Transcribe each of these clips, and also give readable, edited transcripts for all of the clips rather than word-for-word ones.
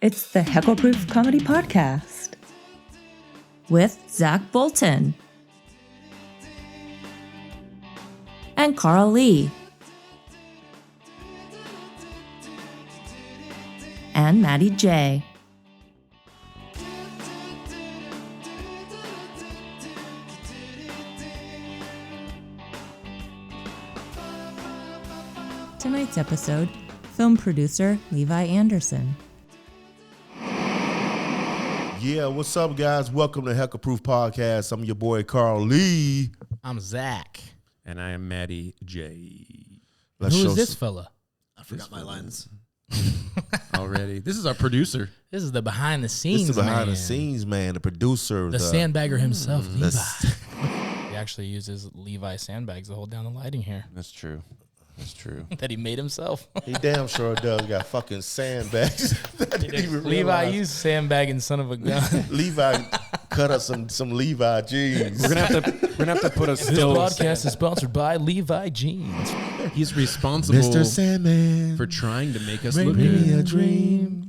It's the Heckleproof Comedy Podcast with Zach Bolton and Karl Lee and Matty J. Tonight's episode, film producer Levi Anderson. Yeah, what's up, guys? Welcome to Heckleproof Podcast. I'm your boy, Karl Lee. I'm Zach. And I am Matty J. Who is this fella? I forgot my lines. Already. This is our producer. This is the behind the scenes, This is behind man. the scenes, man. The producer. The sandbagger himself, Levi. He He actually uses Levi sandbags to hold down the lighting here That's true. That's true. that he made himself. He damn sure does. Got fucking sandbags. I didn't even Levi, realize. you sandbagging son of a gun. Levi cut us some Levi jeans. We're gonna have to put a This still. podcast is sponsored by Levi Jeans. He's responsible Mr. Sandman. for trying to make us Make look me good. a dream.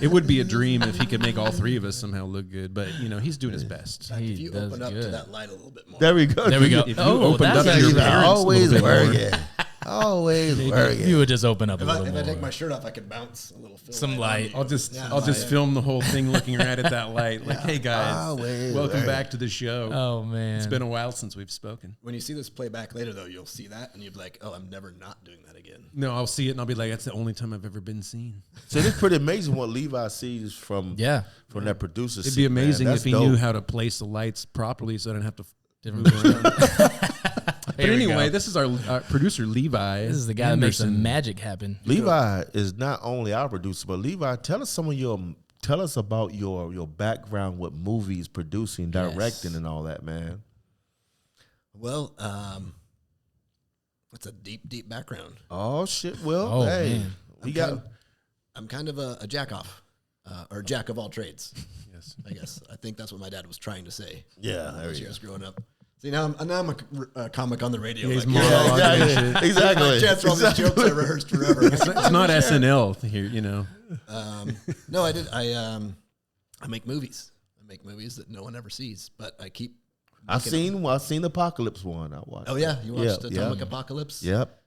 It would be a dream if he could make all three of us somehow look good, but you know he's doing his best. He If you does open up good. to that light a little bit more. There we go. There we go. If you Oh, opened that's up to actually your Levi parents always a little bit more. working. Always working. You would just open up a If little I more. take my shirt off, I could bounce a little film. Some light. I'll just Yeah, I'll just yeah. film the whole thing looking right at that light. Like, hey guys, Always welcome working. back to the show. Oh, man. It's been a while since we've spoken. When you see this play back later, though, you'll see that, and you'll be like, oh, I'm never not doing that again. No, I'll see it and I'll be like, that's the only time I've ever been seen. So it's pretty amazing what Levi sees from that producer. It'd be amazing if he knew how to place the lights properly so I didn't have to But Here we anyway, go. this is our producer, Levi. This is the guy that makes the Anderson. magic happen. Levi is not only our producer, but Levi, tell us about your background with movies, producing, directing, and all that, man. Well, it's a deep, deep background. Oh shit! Well, Oh, hey, man. I'm kind of a jack off, or jack of all trades. Yes. I guess. I think that's what my dad was trying to say. Yeah, there As you I was growing up. See, now I'm a comic on the radio. Yeah, he's like, monologuing. exactly. chance for all these jokes I rehearsed forever. It's not SNL here, you know. No, I did. I make movies. I make movies that no one ever sees, but I keep. I've seen the Apocalypse one. I watched. Oh yeah, you watched Yeah, Atomic yeah. Apocalypse? Yep.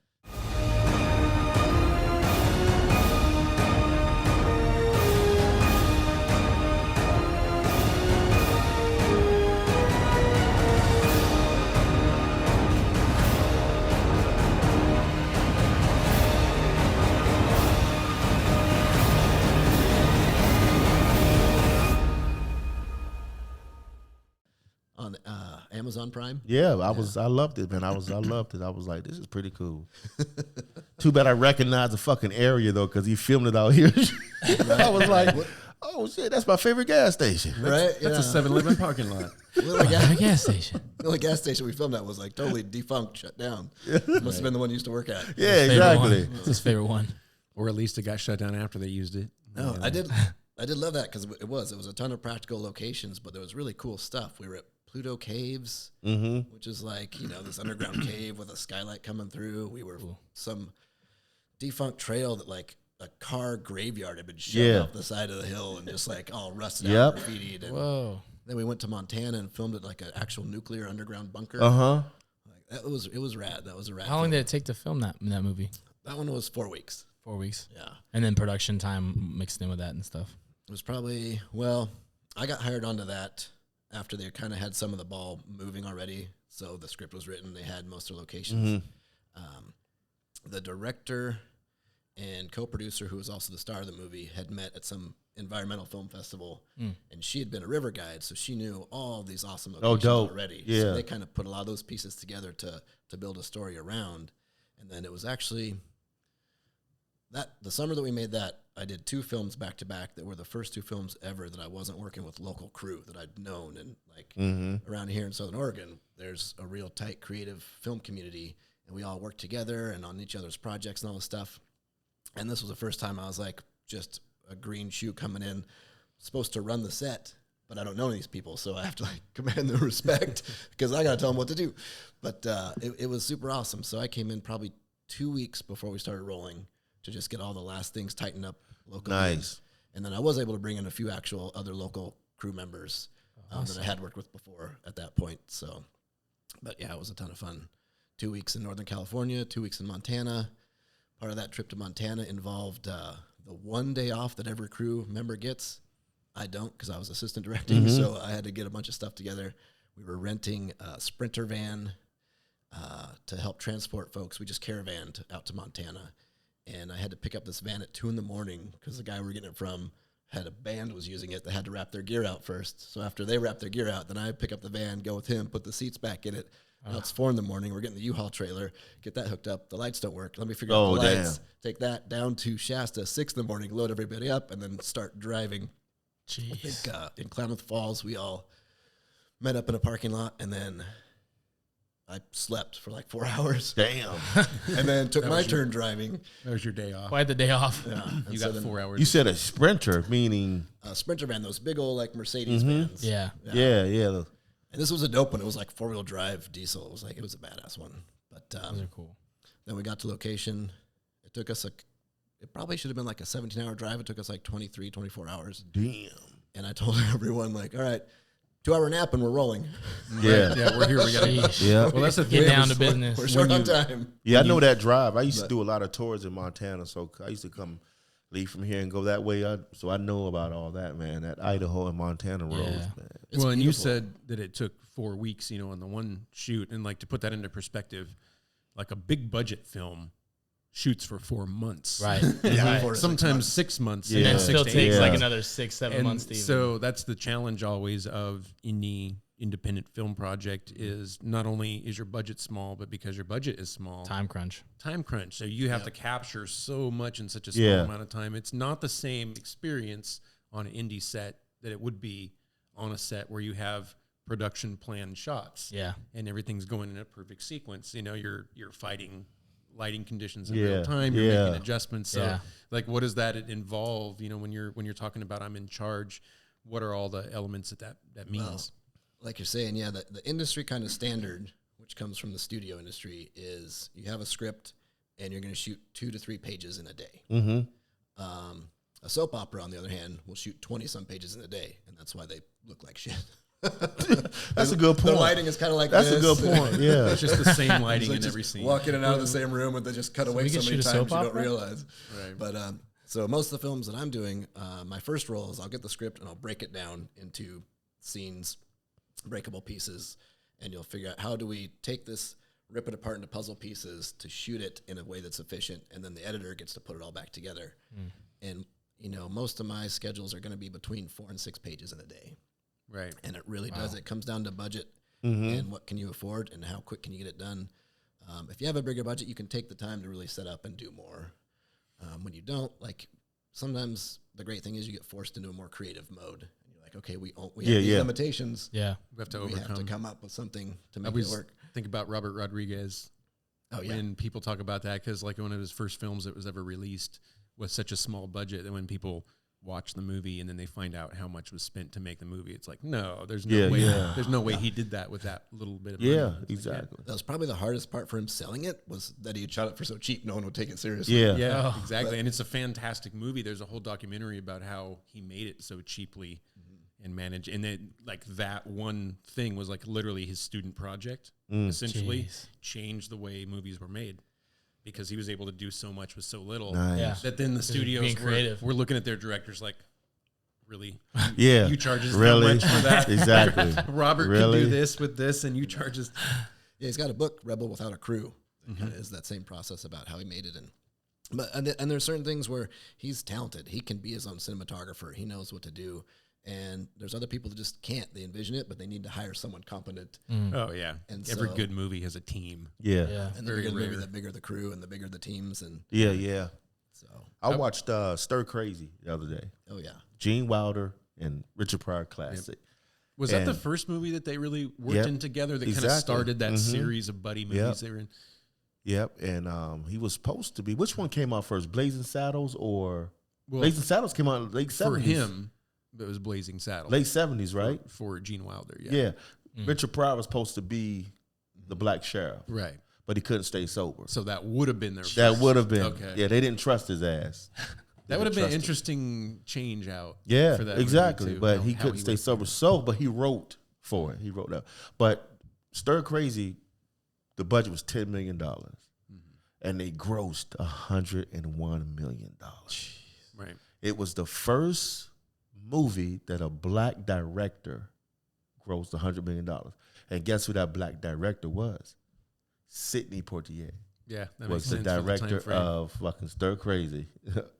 On Amazon Prime. Yeah, I loved it, man. I loved it. I was like, this is pretty cool. Too bad I recognized the fucking area though, because he filmed it out here. I was like, oh shit, that's my favorite gas station. Right? That's a 7-Eleven parking lot. The gas station. only gas station we filmed at was like totally defunct, shut down. Must have been the one you used to work at. Yeah, Favorite exactly. one. It's his favorite one. Or at least it got shut down after they used it. No, I did love that because it was a ton of practical locations, but there was really cool stuff. We were at Pluto Caves, which is like, this underground cave with a skylight coming through. We were some defunct trail that like a car graveyard had been shoved off the side of the hill and just like all rusted out, graffitied. And Whoa. then we went to Montana and filmed at like an actual nuclear underground bunker. Uh-huh. Like, it was rad. That was a rad. How long film. did it take to film that movie? That one was 4 weeks. 4 weeks. Yeah. And then production time mixed in with that and stuff. It was probably, I got hired onto that after they kind of had some of the ball moving already. So the script was written. They had most of the locations. The director and co-producer, who was also the star of the movie, had met at some environmental film festival. And she had been a river guide, so she knew all these awesome locations dope. already. Yeah. So they kind of put a lot of those pieces together to build a story around. And then it was actually... the summer that we made that, I did 2 films back to back that were the first 2 films ever that I wasn't working with local crew that I'd known. And like around here in Southern Oregon, there's a real tight creative film community, and we all work together and on each other's projects and all this stuff. And this was the first time I was like just a green shoe coming in, supposed to run the set, but I don't know these people, so I have to like command their respect because I got to tell them what to do. But it was super awesome. So I came in probably 2 weeks before we started rolling to just get all the last things tightened up locally. Nice. And then I was able to bring in a few actual other local crew members that I had worked with before at that point. So, but yeah, it was a ton of fun. 2 weeks in Northern California, 2 weeks in Montana. Part of that trip to Montana involved the 1 day off that every crew member gets. I don't, because I was assistant directing, so I had to get a bunch of stuff together. We were renting a Sprinter van to help transport folks. We just caravanned out to Montana, and I had to pick up this van at 2 a.m. because the guy we were getting it from had a band was using it. They had to wrap their gear out first. So after they wrapped their gear out, then I pick up the van, go with him, put the seats back in it. Now it's 4 a.m. We're getting the U-Haul trailer, get that hooked up. The lights don't work. Let me figure out the lights. Take that down to Shasta, 6 a.m, load everybody up, and then start driving. Jeez. I think in Klamath Falls, we all met up in a parking lot, and then I slept for like 4 hours. Damn. And then took my turn driving. That was your day off. Why the day off? Yeah. You got 4 hours. You said a Sprinter, meaning A Sprinter van, those big old like Mercedes vans. Yeah. yeah. And this was a dope one. It was like 4-wheel drive diesel. It was a badass one. But Those are cool. then we got to location. It took us it probably should have been like a 17-hour drive. It took us like 23, 24 hours. Damn. And I told everyone like, all right, 2-hour nap and we're rolling. Yeah. Yeah, we're here. We got Sheesh. Yeah. Well, that's the Get thing. down to business. We're short on time. Yeah, I know that drive. I used to do a lot of tours in Montana, so I used to leave from here and go that way. So I know about all that, man. That Idaho and Montana roads, man. It's And you beautiful. said that it took 4 weeks, on the one shoot. And like to put that into perspective, like a big budget film shoots for 4 months. Right. Yeah, 4 to 6 Sometimes months. 6 months. Yeah. And it 6 still to 8 takes Yeah. like another 6-7 months to even. So that's the challenge always of any independent film project is not only is your budget small, but because your budget is small, time crunch. So you have to capture so much in such a small Yeah. amount of time. It's not the same experience on an indie set that it would be on a set where you have production plan shots. Yeah. And everything's going in a perfect sequence. You're fighting lighting conditions in Yeah. real time. You're Yeah. making adjustments. So Yeah. like, what does that involve? When you're talking about I'm in charge, what are all the elements that means? Well, like you're saying, yeah, the industry kind of standard, which comes from the studio industry, is you have a script and you're going to shoot 2 to 3 pages in a day. Mm-hmm. A soap opera, on the other hand, will shoot 20-some pages in a day, and that's why they look like shit. That's a good point. The lighting is kind of like That's this. a good point. Yeah. It's just the same lighting So in just every scene. walk in and out of the same room, and they just cut away we so could many shoot a times you soap don't opera? realize. Right. But so most of the films that I'm doing, my first role is I'll get the script and I'll break it down into scenes, breakable pieces, and you'll figure out how do we take this, rip it apart into puzzle pieces to shoot it in a way that's efficient, and then the editor gets to put it all back together. And most of my schedules are going to be between 4 and 6 pages in a day. Right. And it really does. It comes down to budget and what can you afford and how quick can you get it done. If you have a bigger budget, you can take the time to really set up and do more. When you don't, like sometimes the great thing is you get forced into a more creative mode. And you're like, okay, we have these limitations. Yeah. We have to We overcome. have to come up with something to I make it always work. think about Robert Rodriguez Oh, yeah. when people talk about that, because like one of his first films that was ever released was such a small budget that when people watch the movie and then they find out how much was spent to make the movie, it's like, no, there's no way. Yeah. There's no way he did that with that little bit of money. Yeah, It's like, exactly. That was probably the hardest part for him selling it, was that he had shot it for so cheap no one would take it seriously. Yeah. Yeah, Oh. exactly. And it's a fantastic movie. There's a whole documentary about how he made it so cheaply and managed. And then like that one thing was like literally his student project, essentially Jeez. changed the way movies were made because he was able to do so much with so little. Nice. Yeah. That then the studios being creative. were looking at their directors like, really? Yeah. You charge us Really? that much for that? Exactly. Robert Really? can do this with this, and you charge us. Yeah, he's got a book, Rebel Without a Crew. That kind of is that same process about how he made it. And there's certain things where he's talented. He can be his own cinematographer. He knows what to do. And there's other people that just can't. They envision it, but they need to hire someone competent. Oh, yeah. And Every so- good movie has a team. Yeah. Yeah. And the Very bigger the movie, rare. the bigger the crew and the bigger the teams. And Yeah, yeah. so, I watched Stir Crazy the other day. oh, yeah. Gene Wilder and Richard Pryor classic. Was that the And- first movie that they really worked Yep, in together that kind of exactly. started that Mhm. series of buddy movies Yep. they were in? Yep, and he was supposed to be. Which one came out first, Blazing Saddles or Well, Blazing Saddles came out in late for 70s. him, it was Blazing Saddles. Late 70s, right? For Gene Wilder, yeah. Yeah. Richard Pryor was supposed to be the black sheriff, Right. but he couldn't stay sober. So that would have been their That first. would have been. Okay. Yeah, they didn't trust his ass. That would have been an trusted. interesting change out. Yeah, for that movie, exactly. too, But how- he how couldn't stay was sober. doing So, but he wrote for it. He wrote that. But Stir Crazy, the budget was $10 million. And they grossed $101 million. it. Right. It was the first movie that a black director grossed $100 million. And guess who that black director was? Sidney Poitier Yeah, that was makes the sense for director time frame. of fucking Stir Crazy.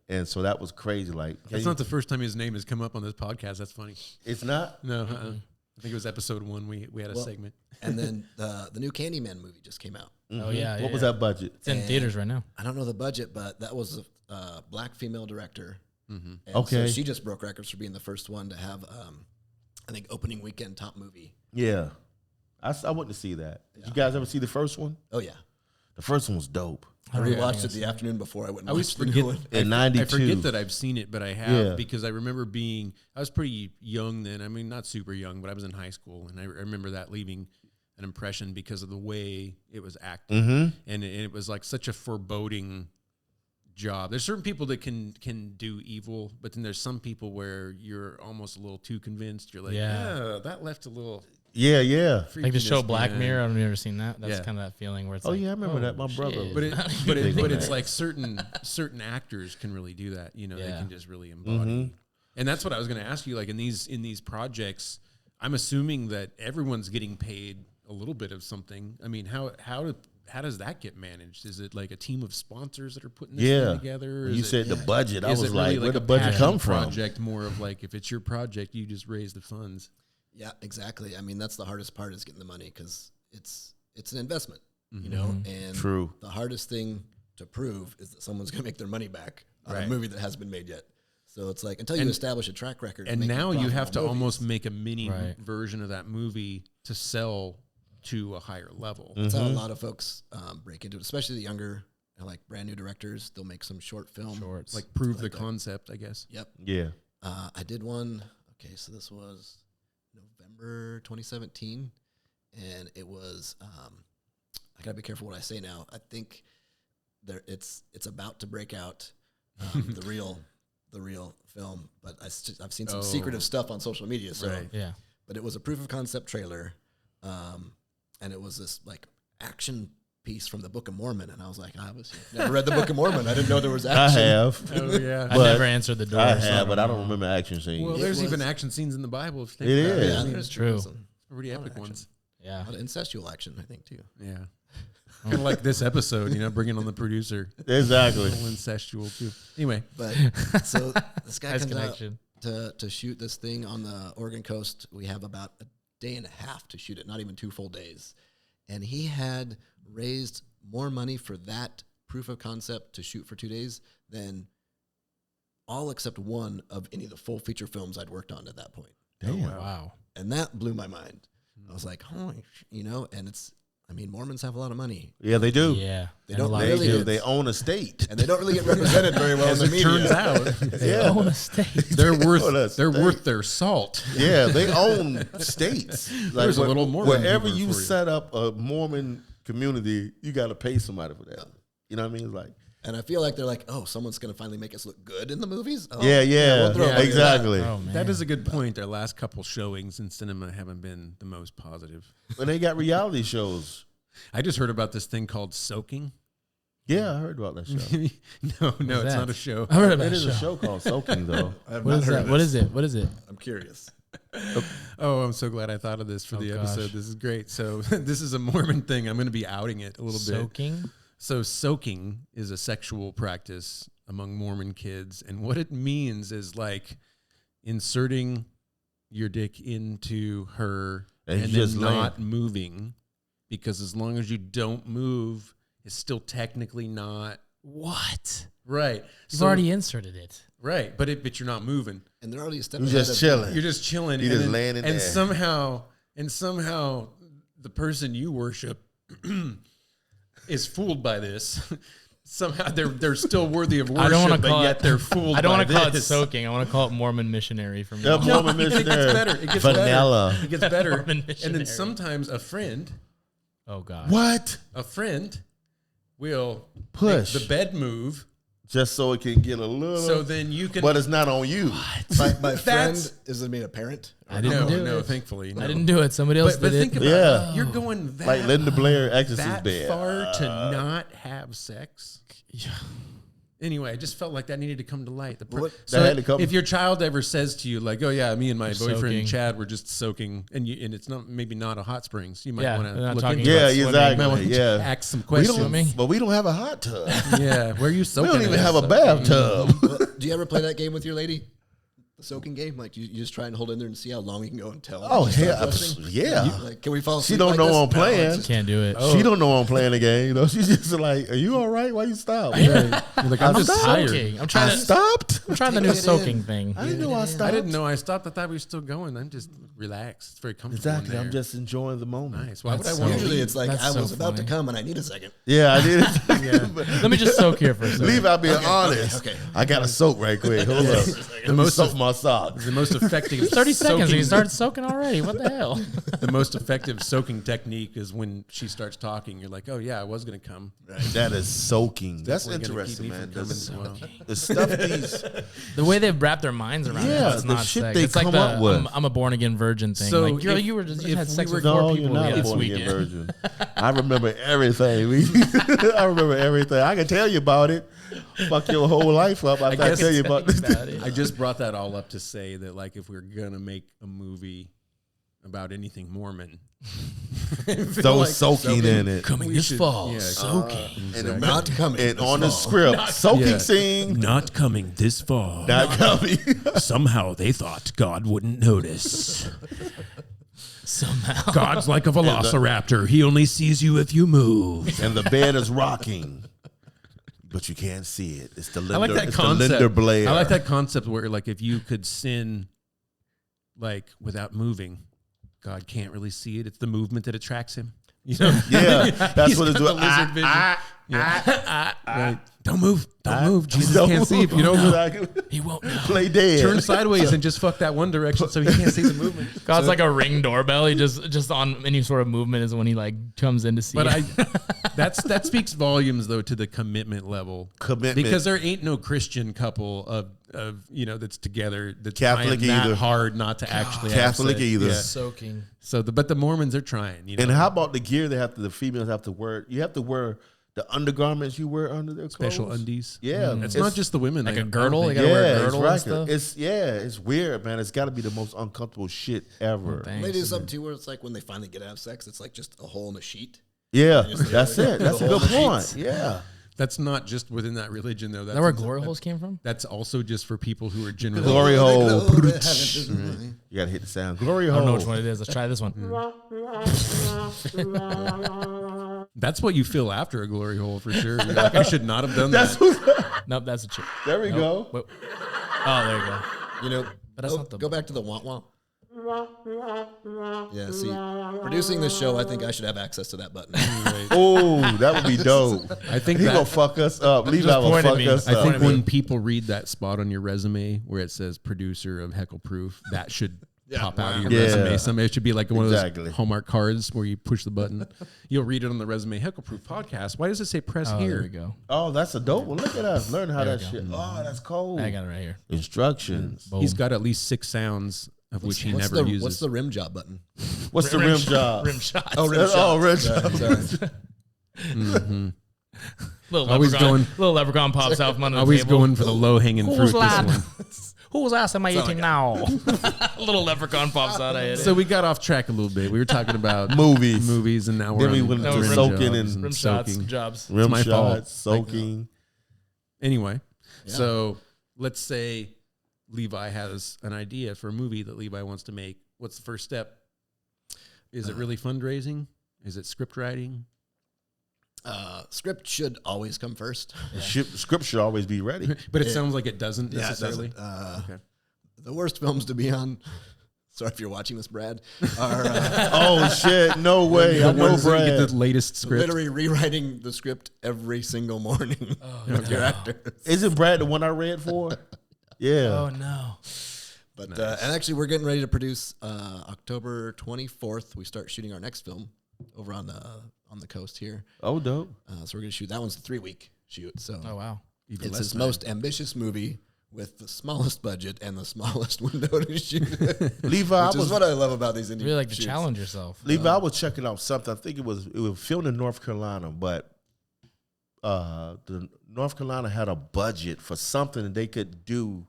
And so that was crazy. Like, That's not the first time his name has come up on this podcast. That's funny. it's not. No, I think it was episode 1. We had a Well, segment. And then the new Candyman movie just came out. Oh, yeah. What was that budget? It's in theaters right now. I don't know the budget, but that was a black female director. And Okay. so she just broke records for being the first one to have, I think, opening weekend top movie. Yeah. I went to see that. Did you guys ever see the first one? Oh, yeah. The first one was dope. I rewatched it the afternoon before I went and I always watched the forget. new one. In I 92. forget that I've seen it, but I have Yeah. because I remember I was pretty young then. I mean, not super young, but I was in high school, and I remember that leaving an impression because of the way it was acted, and it was like such a foreboding job. There's certain people that can do evil, but then there's some people where you're almost a little too convinced. You're like, Yeah. that left a little. Yeah. Like the show freakiness Black behind." Mirror. I've never seen that. That's Yeah. kind of that feeling where it's Oh, like, yeah, I remember that. My brother shit. But Big on it's that. like certain actors can really do that. You know, they Yeah. can just really embody. And that's what I was going to ask you. Like in these projects, I'm assuming that everyone's getting paid a little bit of something. I mean, how does that get managed? Is it like a team of sponsors that are putting this thing together? Or You is said the budget. I is was it really like, where a the budget passion come from? Project more of like if it's your project, you just raise the funds. Yeah, exactly. I mean, that's the hardest part is getting the money because it's an investment, you know? And True. the hardest thing to prove is that someone's going to make their money back on Right. a movie that hasn't been made yet. So it's like until you establish a track record. of And making now you have to profitable almost movies, make a mini Right. version of that movie to sell to a higher level. That's how a lot of folks break into it, especially the younger, like brand new directors. They'll make some short film. Shorts. Like prove the like that. concept, I guess. Yep. Yeah. I did one. Okay, so this was November 2017, and it was. I gotta be careful what I say now. I think it's about to break out the real film, but I've seen some secretive stuff on social media. So, Right. Yeah. but it was a proof of concept trailer, and it was this like action piece from the Book of Mormon, and I was like, I never read the Book of Mormon. I didn't know there was I action. have. Oh yeah. I But never answered the door. I so have, but don't I don't know. remember action scenes. Well, It there's even was- action scenes in the Bible. If you think It about is. Yeah, It's there's true. some Pretty a lot of epic action. ones. Yeah. A lot of incestual action, I think, too. Yeah. Kind of like this episode, bringing on the producer. Exactly. A little incestual too. Anyway, But so this guy Nice comes connection. out to shoot this thing on the Oregon coast. We have about a day and a half to shoot it, not even 2 full days. And he had raised more money for that proof of concept to shoot for 2 days than all except one of any of the full feature films I'd worked on at that point. Damn. Wow. And that blew my mind. I was like, holy, and Mormons have a lot of money. Yeah, they do. Yeah. They And a don't lot They of really do. do. They own a state. And they don't really get represented very well in the media. turns out They own a state. they're own a worth state. their salt. Yeah, they own states. Like There's a little Mormon wherever humor you for you. set up a Mormon community, you got to pay somebody for that. You know what I mean? It's like, And I feel like they're like, oh, someone's going to finally make us look good in the movies? Oh, yeah, we'll throw money at exactly. Oh, man. That is a good point. Our last couple showings in cinema haven't been the most positive. When they got reality shows. I just heard about this thing called soaking. Yeah, I heard about that show. No, it's that? not a show. I heard about It that is a show called Soaking, though. What is that? What is it? What is it? I'm curious. Oh, I'm so glad I thought of this for the gosh. episode. This is great. So this is a Mormon thing. I'm going to be outing it a little bit. Soaking? So soaking is a sexual practice among Mormon kids. And what it means is like inserting your dick into her And and just then laying. not moving. Because as long as you don't move, it's still technically not What? right. You've So- already inserted it. right, but you're not moving. And they're already a step You're ahead just of- chilling. You're just chilling. You're and just then- laying in and there. somehow the person you worship is fooled by this. Somehow they're still worthy of I don't worship, want to but call yet it. they're fooled. I don't want want to call it soaking. I want to call it Mormon missionary from Yeah, now on. Mormon It missionary. gets better. It gets Vanilla. better. It gets better. Mormon And missionary. then sometimes a friend Oh God. What? will Push. make the bed move just so it can get a little. So then you can. But it's not on you. My friend is it made a parent? I didn't do no, it. thankfully, no. I didn't do it. Somebody else But did think it. about Yeah. it. You're going that Like Linda Blair, Exorcist that bed. far to not have sex. Yeah. Anyway, I just felt like that needed to come to light. That had to come. If your child ever says to you, like, "Oh yeah, me and my boyfriend soaking. Chad were just soaking," and it's not maybe not a hot springs, you might Yeah, want they're not to look talking into Yeah, about it. swimming. exactly. Might want to Yeah. ask some We questions. don't, but we don't have a hot tub. Yeah, where are you We soaking? don't even at? have a bathtub. Well, do you ever play that game with your lady? The soaking game? Like you just try and hold in there and see how long you can go until. Oh, you start hell, thrusting? yeah. Like, can we fall She asleep don't like know this? I'm No, playing. it's just- Can't do it. She don't know I'm playing the game. You know, she's just like, "Are you all right? Why you stop?" You're like, I'm just tired. Soaking. I'm I trying to. stopped. I'm trying the new soaking thing. I didn't know I stopped. I didn't know I stopped. I thought we were still going. I'm just relaxed. It's very comfortable. Exactly. In I'm there. just enjoying the moment. nice. Why would I That's want so- to Usually leave? it's like That's I so was about to funny. come and I need a second. Yeah, I did. Let me just soak here for a second. Levi being honest. okay. I got to soak right quick. Hold up. The most soak my socks. The most effective 30 seconds and soaking- you started soaking already. What the hell? The most effective soaking technique is when she starts talking. You're like, oh yeah, I was gonna come. That is soaking. That's Definitely gonna keep interesting, me man. from coming as well. The stuff these. The way they've wrapped their minds around Yeah, it, it's the not shit sex. they It's like come the up with. I'm a born again virgin thing. So like, if- you were just if had sex we with were- four No, people you're not a this born again weekend. virgin. I remember everything. I remember everything. I can tell you about it. Fuck your whole life up. I can tell you about this. I just brought that all up to say that, like, if we're gonna make a movie about anything Mormon, Throw soaking in it. Coming We this should- fall, yeah, soaking. And Not coming. And this on the fall. script, soaking Yeah. scene. not coming this fall. Not coming. Somehow they thought God wouldn't notice. Somehow. God's like a velociraptor. He only sees you if you move. And the bed is rocking. But you can't see it. It's the Linda, I like that it's concept. the Linda Blair. I like that concept where, like, if you could sin, like, without moving, God can't really see it. It's the movement that attracts him. You know? Yeah, that's He's what it's got doing. the lizard vision. Right. Don't move. Don't move. Jesus Don't can't see if you don't move. He won't know. Play dead. Turn sideways and just fuck that one direction so he can't see the movement. God's like a Ring doorbell. He just on any sort of movement is when he like comes in to see. But it. that speaks volumes though to the commitment level. Commitment. Because there ain't no Christian couple of that's together that's Catholic trying that either. hard not to actually have Catholic sex. either. Yeah. soaking. So but the Mormons are trying. You know? And how about the gear the females have to wear? You have to wear the undergarments you wear under their clothes. special undies? Yeah. It's not just the women. Like I a don't girdle? think. They gotta wear a it's girdle and right. stuff? It's weird, man. It's got to be the most uncomfortable shit ever. Thanks. They do something too where it's like when they finally get to have sex, it's like just a hole in a sheet. Yeah, Just that's it. That's a the good whole point. sheets. Yeah. That's not just within that religion though. Is that where glory holes came from? That's also just for people who are generally Glory hole. You You got to hit the sound. Glory I hole. don't know which one it is. Let's try this one. That's what you feel after a glory hole for sure. You're like, I should not have done That's that. Nope, that's a chick. There we go. Wait. Oh, there you go. You know, But that's not the- go back to the wah wah. Yeah, see, producing this show, I think I should have access to that button. Oh, that would be dope. I think He that- gonna fuck us up. Levi just will pointed fuck me. us I up. think when people read that spot on your resume where it says producer of Heckleproof, that should pop out of your Yeah. resume. Somebody it should be like one of Exactly. those Hallmark cards where you push the button. You'll read it on the resume. Heckleproof podcast. Why does it say press Oh, here? there we go. Oh, that's a dope one. Look at us. Learn how that we go. shit. Oh, that's cold. I got it right here. Instructions. Boom. He's got at least 6 sounds of which he never uses. What's the rim job button? What's the rim job? Rim shots. Oh, rim Oh, shot. rim shot. Sorry. Little Always leprechaun, going- little leprechaun pops out from under Always the table. going for the low hanging fruit. Who's This lad? one. Whose ass am I eating now? Little leprechaun pops out. I hit So it. we got off track a little bit. We were talking about Movies. and now Then we're we on went No, to rim soaking jobs and Rim shots, soaking. jobs. rim my fault. shots, soaking. Anyway, so let's say Levi has an idea for a movie that Levi wants to make. What's the first step? Is it really fundraising? Is it script writing? Script should always come first. Script should always be ready. But it sounds like it doesn't Yeah, it necessarily. doesn't. Okay. The worst films to be on. Sorry if you're watching this, Brad. Are Oh shit! No way. I The know ones that get Brad. the latest script. literally rewriting the script every single morning of your actors. Isn't Brad the one I read for? Yeah. Oh no. But and actually, we're getting ready to produce October 24th. We start shooting our next film over on the coast here. Oh, dope. So we're gonna shoot that one's a 3-week shoot. So Oh wow. even It's less his time. most ambitious movie with the smallest budget and the smallest window to shoot. Levi, Which is what I love about these indie You really like to shoots. challenge yourself. Levi, I was checking out something. I think it was filmed in North Carolina, but the North Carolina had a budget for something that they could do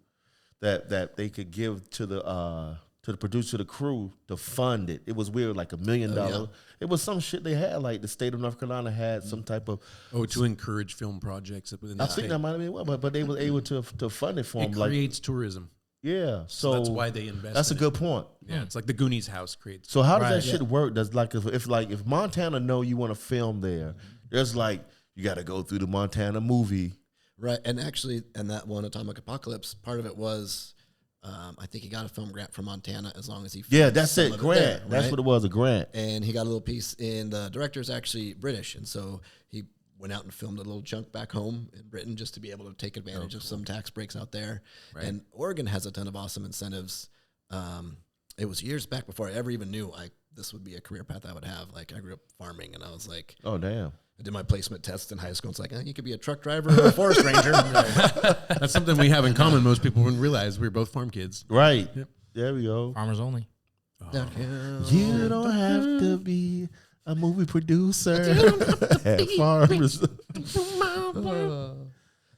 that they could give to the producer, the crew to fund it. It was weird, like $1 million. yeah. It was some shit they had, like the state of North Carolina had some type of. to encourage film projects within I the think state. that might have been one, but they were able to fund it for It them. Like, creates tourism. yeah, So that's why they invest. That's a in good it. point. Yeah, it's like the Goonies house creates. So how does Right, that shit work? Does like if Montana know you want to film there, there's like you got to go through the Montana movie. Right, and actually, and that one, Atomic Apocalypse, part of it was, I think he got a film grant from Montana as long as he. Yeah, filmed that's some it. of Grant. there, That's right? what it was. A grant. And he got a little piece in the director's actually British, and so he went out and filmed a little chunk back home in Britain just to be able to take advantage of some tax breaks out there. Right. And Oregon has a ton of awesome incentives. It was years back before I ever even knew this would be a career path I would have. Like I grew up farming, and I was like, Oh damn. I did my placement test in high school. It's like, you could be a truck driver or a forest ranger. That's something we have in common. Most people wouldn't realize we're both farm kids. Right. There we go. Farmers only. You don't have to be a movie producer at farmers.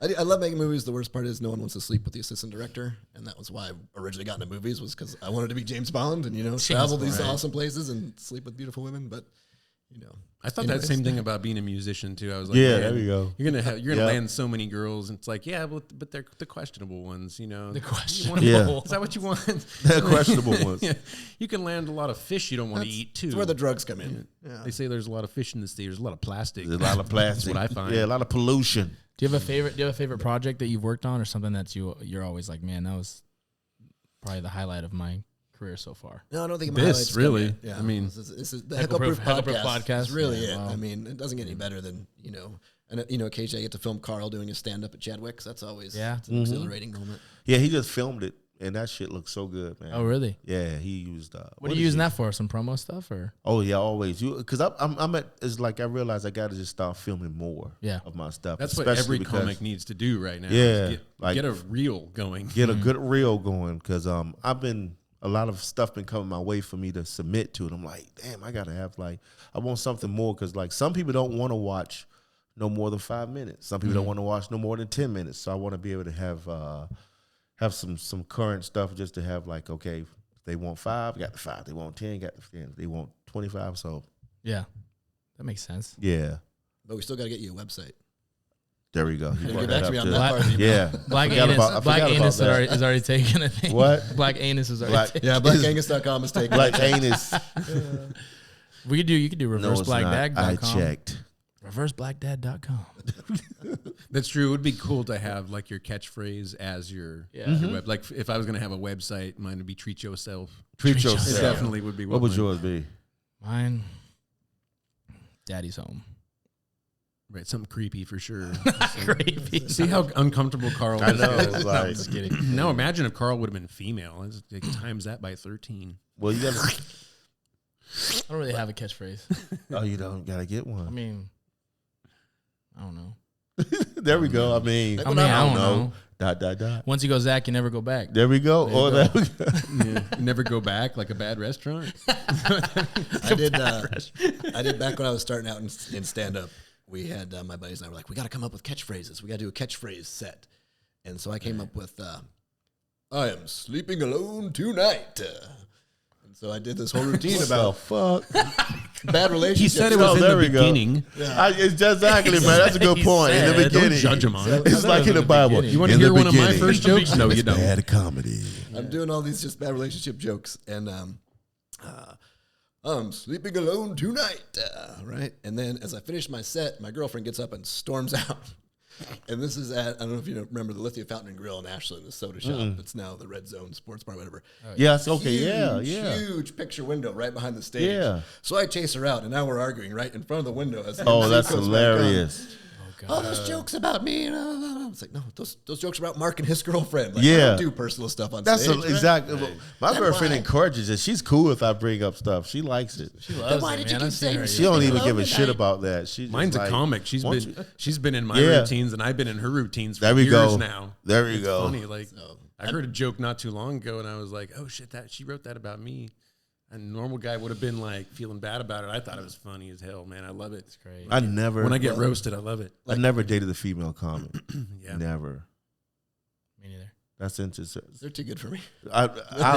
I love making movies. The worst part is no one wants to sleep with the assistant director, and that was why I originally got into movies, was because I wanted to be James Bond and travel these awesome places and sleep with beautiful women. But I thought that same thing about being a musician too. I was like, Yeah, man, there you go. You're gonna Yeah. land so many girls, and it's like, yeah, but they're the questionable ones, The question. Yeah. Is that what you want? The questionable ones. Yeah. You can land a lot of fish you don't want to eat too. That's where the drugs come in. Yeah. They say there's a lot of fish in the sea. There's a lot of plastic. There's a lot of plastic. That's what I find. Yeah, a lot of pollution. Do you have a favorite project that you've worked on, or something that you're always like, man, that was probably the highlight of my career so far? No, I don't think my This, highlights really? come yet. Yeah, I mean, this is the Heckleproof Heckleproof podcast. podcast. Is really Yeah, it. wow. I mean, it doesn't get any better than and occasionally I get to film Karl doing a stand up at Chadwick's. That's always it's an exhilarating moment. Yeah, he just filmed it, and that shit looks so good, man. Oh, really? Yeah, he used. What are you using that for? Some promo stuff, or? Oh yeah, always. Because I'm at. It's like I realized I got to just start filming more. Yeah. Of my stuff. That's what especially every because comic needs to do right now. Yeah, is like- get a reel going. get a good reel going. Because I've been a lot of stuff been coming my way for me to submit to, and I'm like, damn, I gotta have I want something more, because like some people don't want to watch no more than 5 minutes. Some people don't want to watch no more than 10 minutes. So I want to be able to have some current stuff, just to have like, okay, if they want 5, got the 5. They want 10, got the 10. They want 25. So Yeah, that makes sense. yeah, But we still got to get you a website. there we go. You Get brought back that to me up on there. that part of the email. Yeah, Black I forgot anus. about Black that. anus is already taken. I think. What? Black anus is already Black- taken. Yeah, blackangus.com is taken. Black anus. You could do No, it's not. I reverseblackdag.com. checked. Reverseblackdad.com. That's true. It would be cool to have like your catchphrase as your web. Like if I was going to have a website, mine would be Treat Yourself. Treat It yourself. definitely would be. What would mine- yours be? Mine. Daddy's home. Right, something creepy for sure. Creepy. See how uncomfortable Karl I is? know. It's like, Just kidding. Now imagine if Karl would have been female. Let's times that by 13. well, you gotta. I don't really have a catchphrase. Oh, you don't gotta get I one. mean, I don't know. There we go. I mean, I don't know. Dot. Once you go Zach, you never go back. There we go. There you Or go. there we go. Yeah. Never go back like a bad restaurant. I did back when I was starting out in stand up. We had my buddies and I were like, we got to come up with catchphrases. We got to do a catchphrase set. And so I came up with, I am sleeping alone tonight. And so I did this whole routine about fuck. bad relationships. He said it Oh, was in there the we go. beginning. It's just exactly, man. That's a good He point. In the said, beginning, don't judge him on it. It's like in the Bible. beginning. You want to In the hear one of my beginning. first jokes? No, you It's don't. bad comedy. I'm doing all these just bad relationship jokes. And I'm sleeping alone tonight. Right? And then as I finish my set, my girlfriend gets up and storms out. And this is at, I don't know if you remember the Lithia Fountain and Grill in Ashland, the soda shop. It's now the Red Zone Sports Bar, whatever. Yes. Okay. Yeah. Huge picture window right behind the stage. Yeah. So I chase her out, and now we're arguing right in front of the window. As the Oh, MC that's comes back on. hilarious. all those jokes about me. It's like, no, those jokes are about Mark and his girlfriend. Like, Yeah. I don't do personal stuff on That's stage. Right? exactly. My Then girlfriend why? encourages it. She's cool if I bring up stuff. She likes it. She loves why it, did man. you I've keep seen saying her. She don't even Hello, give a good shit night. about that. She's just Mine's like, a comic. She's "Won't you-" been in my Yeah. routines, and I've been in her routines for There we years go. now. There we It's go. funny. Like I heard a joke not too long ago, and I was like, "Oh shit, that she wrote that about me." A normal guy would have been like feeling bad about it. I thought it was funny as hell, man. I love it. It's great. I never. When I get roasted, I love it. I never dated a female comic. Yeah. Never. Me neither. That's interesting. They're too good for me. I,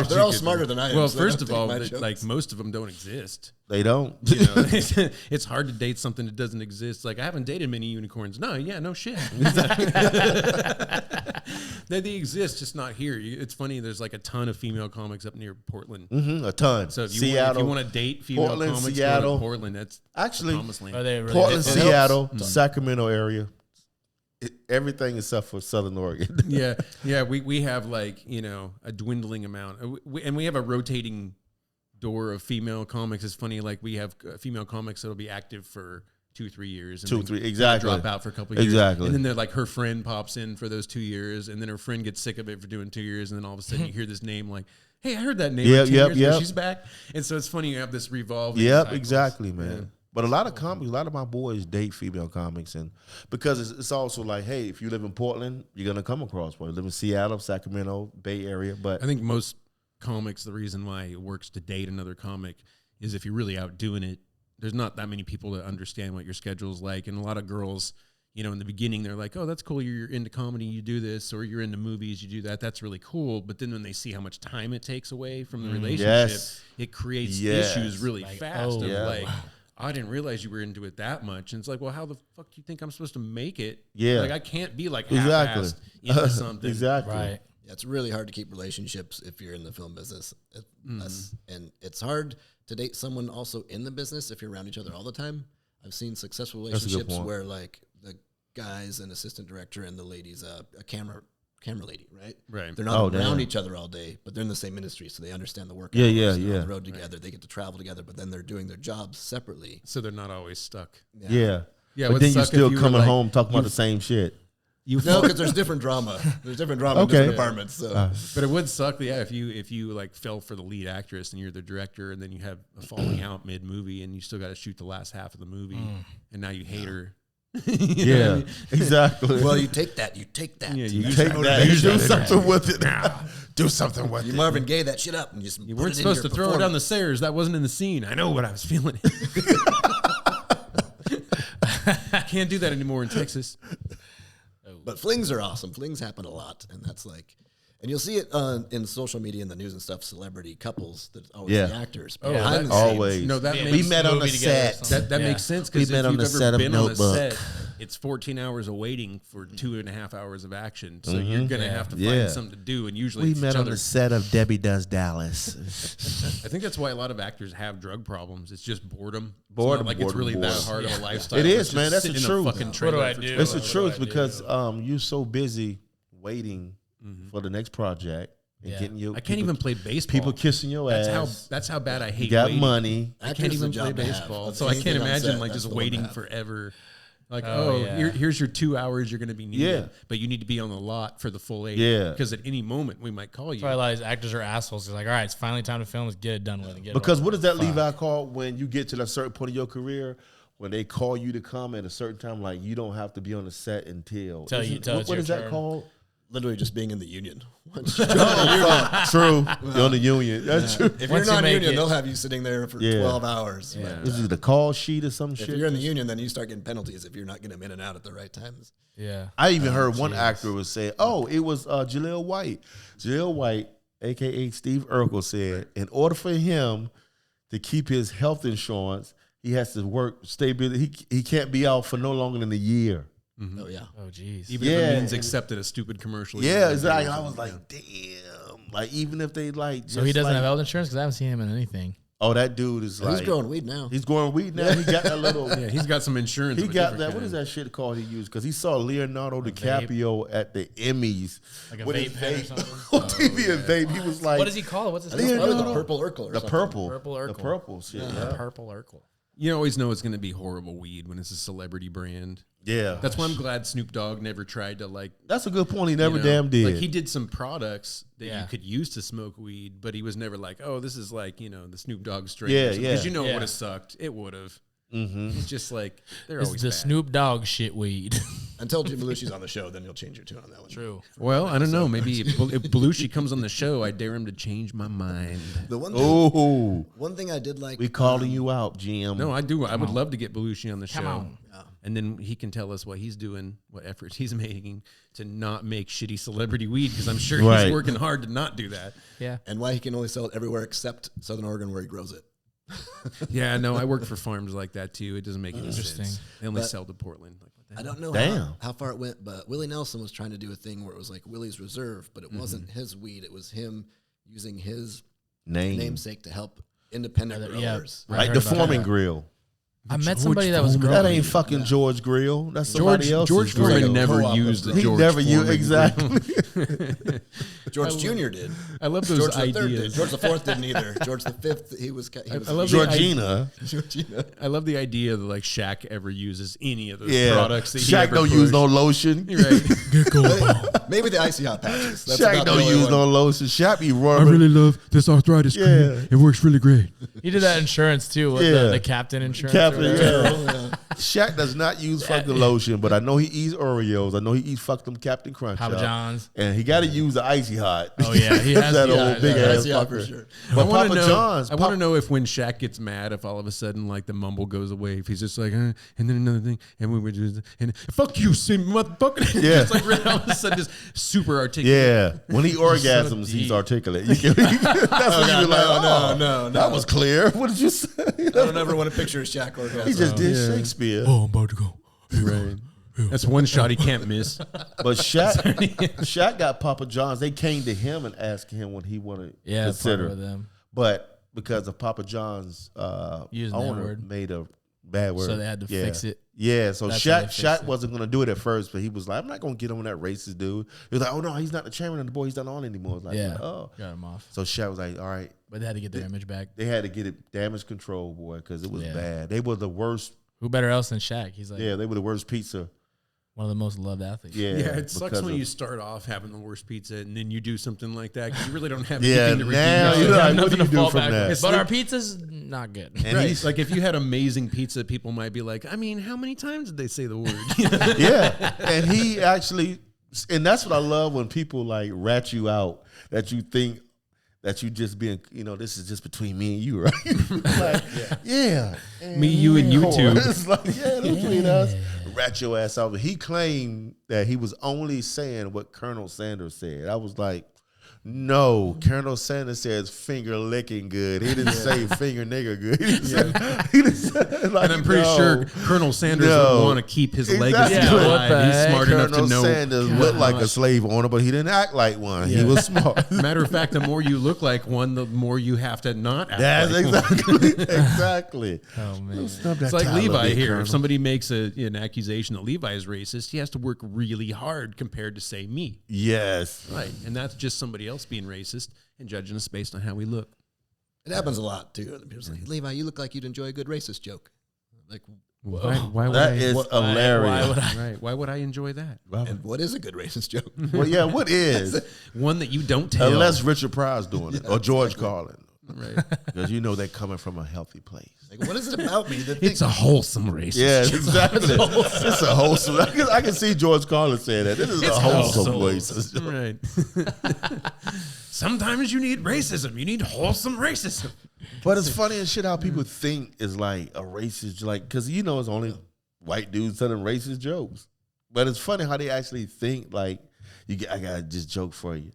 They're all smarter than I am. Well, so they first don't of take all, my that, jokes. like most of them don't exist. they don't. You know, it's hard to date something that doesn't exist. Like I haven't dated many unicorns. No, yeah, no shit. They exist, just not here. It's funny. There's like a ton of female comics up near Portland. A ton. So if you Seattle, want to date female Portland, comics, go Seattle. to Portland. That's Actually, the promised land. Are they really Portland, good? Seattle, Sacramento area. Everything except for Southern Oregon. yeah. We have like a dwindling amount, and we have a rotating door of female comics. It's funny, like we have female comics that'll be active for 2-3 years, and 2, then 3, exactly. drop out for a couple of years, Exactly. and then they're like her friend pops in for those 2 years, and then her friend gets sick of it for doing 2 years, and then all of a sudden you hear this name like, hey, I heard that name. Yep, 2 years ago. yep. She's back, and so it's funny you have this revolving. Yep, cycles. exactly, man. Yeah. But a lot of comics, a lot of my boys date female comics, and because it's also like, hey, if you live in Portland, you're gonna come across one. You live in Seattle, Sacramento, Bay Area, but I think most comics, the reason why it works to date another comic is if you're really out doing it, there's not that many people that understand what your schedule's like. And a lot of girls, in the beginning, they're like, oh, that's cool. You're into comedy, you do this, or you're into movies, you do that. That's really cool. But then when they see how much time it takes away from the relationship, Yes. it creates Yes. issues really fast. oh, Of yeah. like, I didn't realize you were into it that much. And it's like, well, how the fuck do you think I'm supposed to make it? Yeah. Like, I can't be like Exactly. half-assed into something. exactly. Right. Yeah, it's really hard to keep relationships if you're in the film business. And it's hard to date someone also in the business if you're around each other all the time. I've seen successful That's a good relationships point. where like the guy's an assistant director and the lady's a camera lady, right? Right. They're not around damn. each other all day, but they're in the same industry, so they understand the work. Yeah, hours, yeah, they're yeah. on the road together, they get to travel together, but then they're doing their jobs separately. So they're not always stuck. Yeah. Yeah, But what'd then you're suck if still you were coming like- home talking about the same shit. You No, because there's different drama. There's different drama Okay. in different departments. So But it would suck, yeah, if you like fell for the lead actress and you're the director, and then you have a falling out mid movie, and you still got to shoot the last half of the movie, and now you hate her. You know what I mean? exactly. well, you take that. You take that. Yeah, you use take that. that, you do something with it. Do something with You it. Marvin Gaye that shit up and just You put weren't it in supposed to your throw her down the performance. stairs. That wasn't in the scene. I know what I was feeling. Can't do that anymore in Texas. But flings are awesome. Flings happen a lot, and that's like, and you'll see it in social media and the news and stuff. Celebrity couples that always Yeah. the actors. Oh, behind the that's- scenes. Always. No, that Yeah, makes we met on the movie together or set. something. that Yeah. makes sense We because met if on you've the ever set of been on a Notebook. set, it's 14 hours of waiting for 2.5 hours of action. So you're gonna have to find Yeah. something to do, and usually We it's met each on other. the set of Debbie Does Dallas. I think that's why a lot of actors have drug problems. It's just boredom. It's Boredom, not like it's boredom, really that boredom. hard of a lifestyle. It is, It's man. just That's the sitting in a truth. fucking What do trailer I for do? 12 It's the What do truth I do? because you're so busy waiting for the next project and Yeah. getting your I can't even play baseball. people kissing your ass. That's how bad I hate You got waiting. money. I Actors can't is a even play job to have. baseball, That's so I anything can't on imagine set, like that's just the one to waiting have. forever. Like, Oh, yeah. here's your 2 hours you're going to be needed, Yeah. but you need to be on the lot for the full 8. Yeah. because at any moment we might call you. That's why a lot of these actors are assholes. They're like, all right, it's finally time to film. Let's get it done with. And get it Because over what is with. that Levi called when you get to that certain point of your career when they call you to come at a certain time, like you don't have to be on the set until Till Isn't- it's what your is that turn. called? Literally just being in the union. True. You're on the union. That's true. If Once you're you not make union, it- they'll have you sitting there for Yeah. 12 hours. Yeah. But, Is it the call sheet or some if shit? you're in the union, then you start getting penalties if you're not getting them in and out at the right times. Yeah. I even heard one actor was saying, "Oh, it was Jaleel White." Jaleel White, aka Steve Urkel, said, in order for him to keep his health insurance, he has to work, stay busy. He can't be out for no longer than a year. Oh, yeah. Oh, geez. Even if Yeah. it means accepted a stupid commercial. Yeah, exactly. I was like, damn. Like even if they like, So he just doesn't like- have health insurance because I haven't seen him in anything. Oh, that dude is like He's growing weed now. He's growing weed now. He got that little. Yeah, he's got some insurance. He of a got different that. What kind. is that shit called? He used because he saw Leonardo DiCaprio at the Emmys Like a with vape his pen or vape something? on TV and vape. He was like, What does he call it? What's his I think name? it's probably the Leonardo? purple Urkel or The something. purple, Purple the Urkel. purple shit. Yeah. Purple Urkel. You always know it's going to be horrible weed when it's a celebrity brand. Yeah. That's why I'm glad Snoop Dogg never tried to like. That's a good point. He never you know, damn did. Like he did some products that Yeah. you could use to smoke weed, but he was never like, oh, this is like, you know, the Snoop Dogg strain. Yeah, Because yeah. you know it Yeah. would have sucked. It would have. Mm-hmm. It's just like they're It's always the bad. Snoop Dogg shit weed. Until Jim Belushi's on the show, then you'll change your tune on that one. True. Well, I don't know. Maybe if Belushi comes on the show, I dare him to change my mind. The one thing I did like. We calling you out, Jim. No, I do. I would love to get Belushi on the show. Come on. And then he can tell us what he's doing, what efforts he's making to not make shitty celebrity weed, because I'm sure Right. he's working hard to not do that. Yeah. And why he can only sell it everywhere except Southern Oregon where he grows it. Yeah, no, I work for farms like that too. It doesn't make any Interesting. sense. They only But- sell to Portland. Like, what the I hell? don't know Damn. how far it went, but Willie Nelson was trying to do a thing where it was like Willie's Reserve, but it wasn't his weed. It was him using his namesake to help independent Yeah. growers. Right. Like heard the about Foreman that. Grill. I met somebody that was Foreman. growing. That ain't fucking George Grill. That's somebody else. George grill. Foreman Like a never co-op used of the He George never used Foreman exactly. grill. George Jr. did. I love those George the Third did. ideas. George the Fourth didn't either. George the Fifth, he was I love Georgina. Georgina. I love the idea that like Shaq ever uses any of those Yeah. products. That he Shaq ever don't use pushed. no lotion. Right. Maybe the icy hot patches. That's Shaq about the don't only use one. no lotion. Shaq be rubbing. love this arthritis cream. It works really great. He did that insurance too with Yeah. the captain insurance. Captain, or whatever. yeah. Shaq does not use fucking lotion, but I know he eats Oreos. I know he eats fuck them Captain Crunch. Papa y'all. John's. And he got to use the icy hot. Oh yeah, he has that yeah, old big yeah. ass Icy hot for fucker. sure. But I wanna Papa know, John's. I want to know if when Shaq gets mad, if all of a sudden like the mumble goes away, if he's just like, and then another thing, and we were just, and fuck you, Sim, motherfucker. Yeah. Just like right all of a sudden, just super articulate. Yeah, when he orgasms, he's deep. articulate. You can, that's when you're like, oh, no. that was clear. What did you say? I don't ever want to picture a Shaq orgasm. He just did Yeah. Shakespeare. Oh, I'm about to go. Right. That's one shot he can't miss. But Shaq got Papa John's. They came to him and asked him what he wanted to Yeah, consider. partner with them. But because of Papa John's Using that owner word. made a bad word, So they had to fix it. Yeah, so That's how they fixed Shaq it. wasn't going to do it at first, but he was like, I'm not going to get on that racist dude. He was like, oh, no, he's not the chairman of the board. He's not on anymore. It's like, Yeah, oh. got him off. So Shaq was like, all right. But they had to get their image back. They had to get it damage control, boy, because it was Yeah. bad. They were the worst. Who better else than Shaq? He's like Yeah, they were the worst pizza. one of the most loved athletes. Yeah, Yeah, it sucks because when of- you start off having the worst pizza and then you do something like that because you really don't have Yeah, anything to redeem now yourself. you're Got like, what nothing do you to do fall from back that? with. But our pizza's not good. And Right. he's Like if you had amazing pizza, people might be like, I mean, how many times did they say the word? yeah, and he actually, and that's what I love when people like rat you out that you think that you just being, this is just between me and you, right? Like, yeah, Me, you, and you two. It's like, yeah, between us. Rat your ass out. But he claimed that he was only saying what Colonel Sanders said. I was like, no, Colonel Sanders says finger licking good. He didn't say finger nigger good. He didn't say, like, And I'm pretty no. sure Colonel Sanders No. would want to keep his Exactly. legacy Yeah, what alive. the He's heck? smart enough Colonel to know. Sanders looked like a slave owner, but he didn't act like one. He Yeah. was smart. Matter of fact, the more you look like one, the more you have to not act That's like exactly, exactly. Oh man. It's like Levi here. If somebody makes an accusation that Levi is racist, he has to work really hard compared to, say, me. Yes. Right. And that's just somebody else being racist and judging us based on how we look. It happens a lot, too. People's like, Levi, you look like you'd enjoy a good racist joke. Like, Why would That I? is hilarious. Right. Why would I enjoy that? and what is a good racist joke? Well, yeah, what is? One that you don't tell. Unless Richard Pryor's doing it or George Carlin. Right. Because they're coming from a healthy place. Like, what is it about me that It's a wholesome racist. Yes, joke. exactly. It's a wholesome. I can see George Carlin saying that. This is a wholesome racist. Right. Sometimes you need racism. You need wholesome racism. But it's funny as shit how people think is like a racist, like, because it's only white dudes telling racist jokes. But it's funny how they actually think like, I got this joke for you.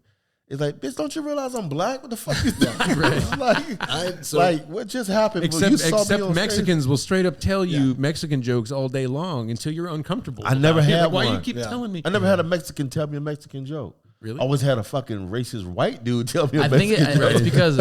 It's like, bitch, don't you realize I'm black? What the fuck is that? Like, what just happened? Except Mexicans will straight up tell you Mexican jokes all day long until you're uncomfortable. I never about it. had Like, why one. you keep telling me? I never had a Mexican tell me a Mexican joke. Really? I always had a fucking racist white dude tell me. I a think Mexican joke. it's because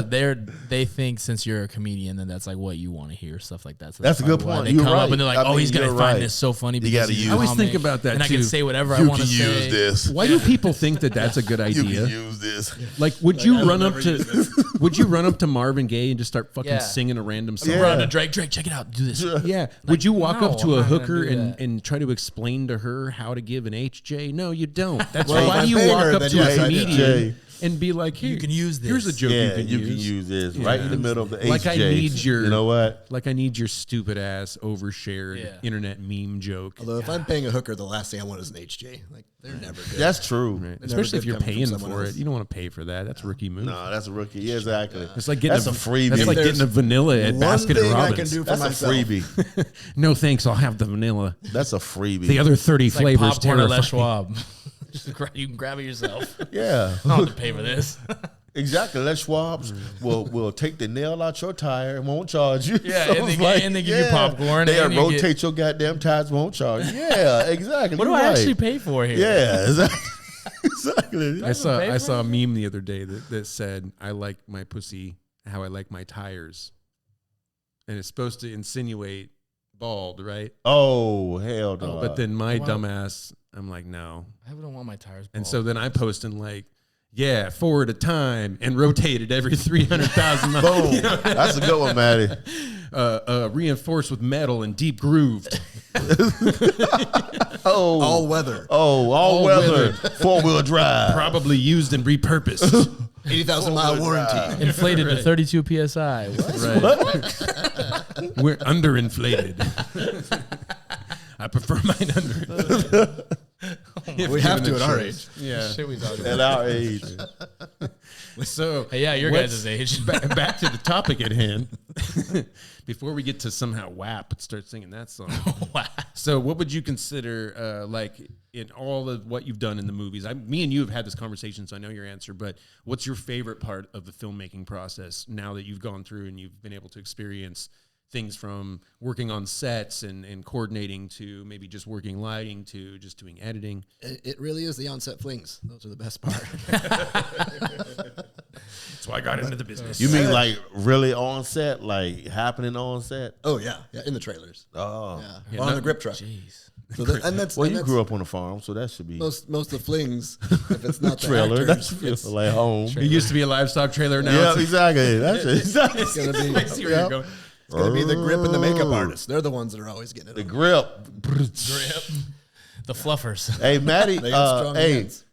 they think since you're a comedian, then that's like what you want to hear, stuff like that. So That's a good probably why point. They You're come right. up and they're like, I "Oh, mean, he's gonna you're find right. this so funny." You because gotta he's use a it. I always comic, think about that and I too. can say whatever I You want can to use say. this. Why do people think that that's a good You idea? can use this. Like, would you run up to Marvin Gaye and just start fucking Yeah. singing a random song? Yeah. Run to Drake, check it out, do this. Yeah. Would you walk no, up to I'm a not gonna hooker do that. and try to explain to her how to give an HJ? No, you don't. That's Well, why if do you I'm paying walk her, up then to yes, a I do. comedian and be like, You can use this. Here's a joke Yeah, you can use. this right in the middle of the Like HJ. I need your, You know what? Like I need your stupid ass overshared Yeah. internet meme joke. Although if I'm paying a hooker, the last thing I want is an HJ. Like they're never good. That's true. Right. Never Especially if good you're coming from paying someone for else. it. You don't want to pay for that. That's a rookie move. No, that's a rookie. Yeah, exactly. It's like getting That's a freebie. That's like If getting a vanilla at One Baskin thing I Robbins. can do for That's a myself. freebie. No thanks, I'll have the vanilla. That's a freebie. The other 30 It's like flavors popcorn at Les terrifying. Schwab. You can grab it yourself. Yeah, I don't have to pay for this. exactly. Les Schwab's will take the nail out your tire and won't charge you. Yeah, So and they it's get- and they give you popcorn They and you rotate your goddamn tires, won't charge you. Yeah, exactly. What do You're I right. actually pay for here? Yeah, exactly. exactly. I saw pay I for saw a meme the other day that said, I like my pussy how I like my tires. And it's supposed to insinuate bald, right? Oh, hell no. But then my Wow. dumbass, I'm like, no. I don't want my tires. And bald. so then I post in like, yeah, 4 at a time and rotated every 300,000 miles. boom. That's a good one, Matty. Reinforced with metal and deep grooved. Oh, All weather. all All weather, weather. 4-wheel drive. Probably used and repurposed. 80,000 mile warranty. inflated to 32 psi. What? Right. We're underinflated. I prefer mine under. We have to at our age. Yeah. Shit we talking At about. our age. So Hey, yeah, your what's- guys' age. back to the topic at hand. Before we get to somehow WAP and start singing that song. Wow. So what would you consider like in all of what you've done in the movies? Me and you have had this conversation, so I know your answer, but what's your favorite part of the filmmaking process now that you've gone through and you've been able to experience things from working on sets and coordinating to maybe just working lighting to just doing editing? It really is the onset flings. Those are the best part. That's why I got into the business. You mean like really on set, like happening on set? Oh yeah, in the trailers. Oh, Yeah, on the grip truck. Jeez. So and that's well, and you that's grew up on a farm, so that should be most of the flings. If it's not the trailer. actors, That's it's like home. It used to be a livestock trailer. Now Yeah, it's exactly. That's exactly. gonna be I see where you're going. it's gonna be the grip and the makeup artists. They're the ones that are always getting it. The on. grip. The fluffers. Hey, Matty. They got strong Hey, hands.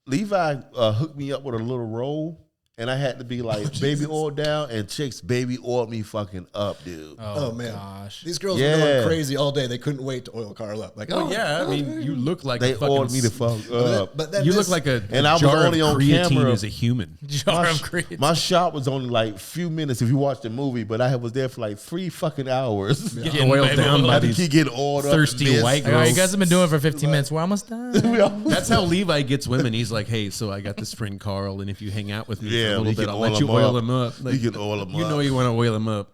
Levi hooked me up with a little roll, and I had to be like baby oil down, and chicks baby oiled me fucking up, dude. Oh man, gosh. these girls Yeah. were going crazy all day. They couldn't wait to oil Karl up. Like, Oh yeah, I mean, you look like They a fucking oiled me to fuck up. But then You this- look like a And I was jar only of on creatine camera. as a human. Jar of creatine. My shot was only like few minutes if you watch the movie, but I was there for like 3 fucking hours. Getting Oiled baby down oil. by I these keep getting oiled thirsty up. and white Like, all right, you girls. guys have been doing it for 15 minutes. We're almost done. That's how Levi gets women. He's like, hey, so I got this friend Karl, and if you hang out with me Yeah, for a we little bit, can I'll oil let you him oil up. him up. Like, You can oil him you up. know you want to oil him up.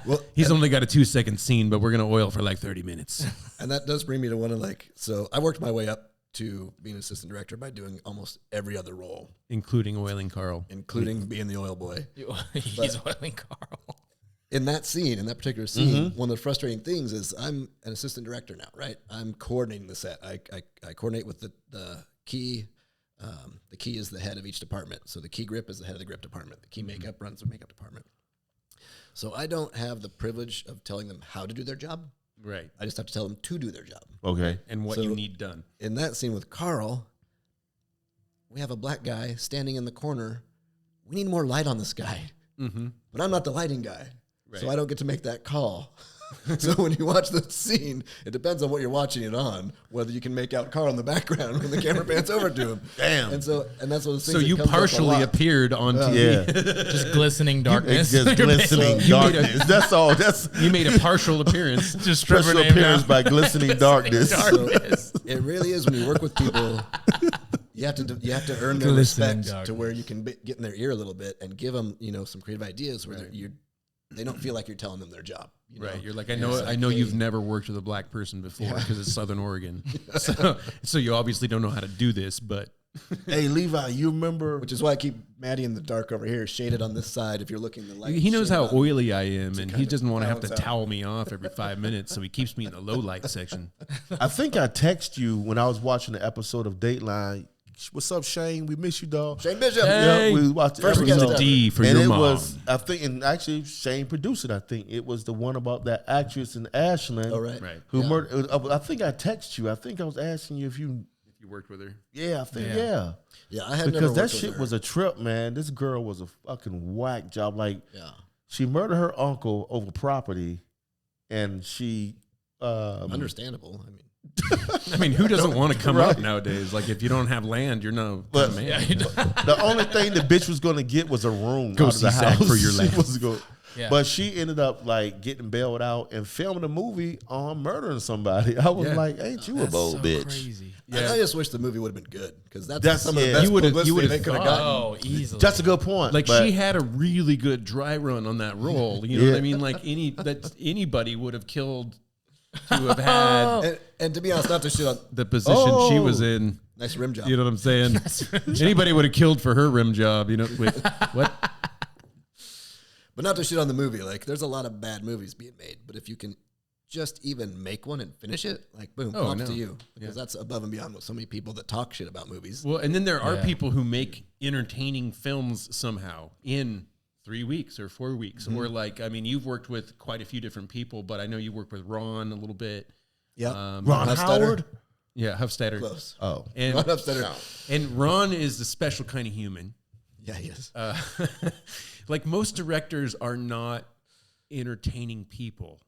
well, He's only got a 2-second scene, but we're gonna oil for like 30 minutes. and that does bring me to one of like. So I worked my way up to being an assistant director by doing almost every other role, Including oiling Karl. including being the oil boy. He's oiling Karl. In that scene, in that particular scene, one of the frustrating things is I'm an assistant director now, right? I'm coordinating the set. I coordinate with the key. The key is the head of each department. So the key grip is the head of the grip department. The key makeup runs the makeup department. So I don't have the privilege of telling them how to do their job. Right. I just have to tell them to do their job. Okay. And what So- you need done. In that scene with Karl, we have a black guy standing in the corner. We need more light on this guy. Mm-hmm. But I'm not the lighting guy. So Right. I don't get to make that call. So when you watch the scene, it depends on what you're watching it on, whether you can make out Karl in the background when the camera pans over to him. Damn. And that's what the So you partially appeared on TV. Yeah. Just glistening darkness. It's just glistening You made a- darkness. That's all. That's You made a partial appearance. Just strip her special name appearance down. by glistening darkness. Darkness. It really is when you work with people. You have to earn their Glistening respect darkness. to where you can get in their ear a little bit and give them some creative ideas where they don't feel like you're telling them their job. You know? Right, you're like, I It's know, I know hey, you've never worked with a black person before because it's Southern Oregon, so you obviously don't know how to do this. But Hey, Levi, you remember? Which is why I keep Matty in the dark over here, shaded on this side. If you're looking the light, He knows how on. oily I am, and he kind doesn't of want to have to balance out. towel me off every 5 minutes, so he keeps me in the low light section. I think I texted you when I was watching the episode of Dateline. What's up, Shane? We miss you, dog. Shane Bishop. Hey. Yeah, we watched the First episode. guest ever. D for And your it mom. was, I think, and actually Shane produced it. I think it was the one about that actress in Ashland. Oh, right. Right. Who Yeah. murdered? I think I texted you. I think I was asking you if you. If you worked with her. Yeah, I think Yeah. Yeah, I had never because that worked with shit her. was a trip, man. This girl was a fucking whack job. Like Yeah. she murdered her uncle over property, and she. Understandable. I mean, I mean, who doesn't want to come up nowadays? Like, if you don't have land, you're no But- man. The only thing the bitch was gonna get was a room. Go out of the see Zach house. for your She land. was go- Yeah. But she ended up like getting bailed out and filming a movie on murdering somebody. I was Yeah. like, "Ain't you a bold bitch?" Crazy. I just wish the movie would have been good because that's That's- some of the yeah. best You would've- publicity you would've they could have thought. gotten. Oh, easily. That's a good point. Like, but she had a really good dry run on that role. You know what I mean? Like, anybody would have killed to have had And to be honest, not to shit on the position she was in. nice rim job. You know what I'm saying? Anybody would have killed for her rim job. You know, with what? But not to shit on the movie. Like, there's a lot of bad movies being made, but if you can just even make one and finish it, like, boom, Oh, props no. to you. Because that's above and beyond with so many people that talk shit about movies. Well, and then there are Yeah. people who make entertaining films somehow in 3 weeks or 4 weeks. Or like, I mean, you've worked with quite a few different people, but I know you worked with Ron a little bit. Yeah. Ron Hofstadter? Howard. Yeah, Hofstadter. Close. Oh, And, Ron Hofstadter. and Ron is the special kind of human. Yeah, he is. Like, most directors are not entertaining people.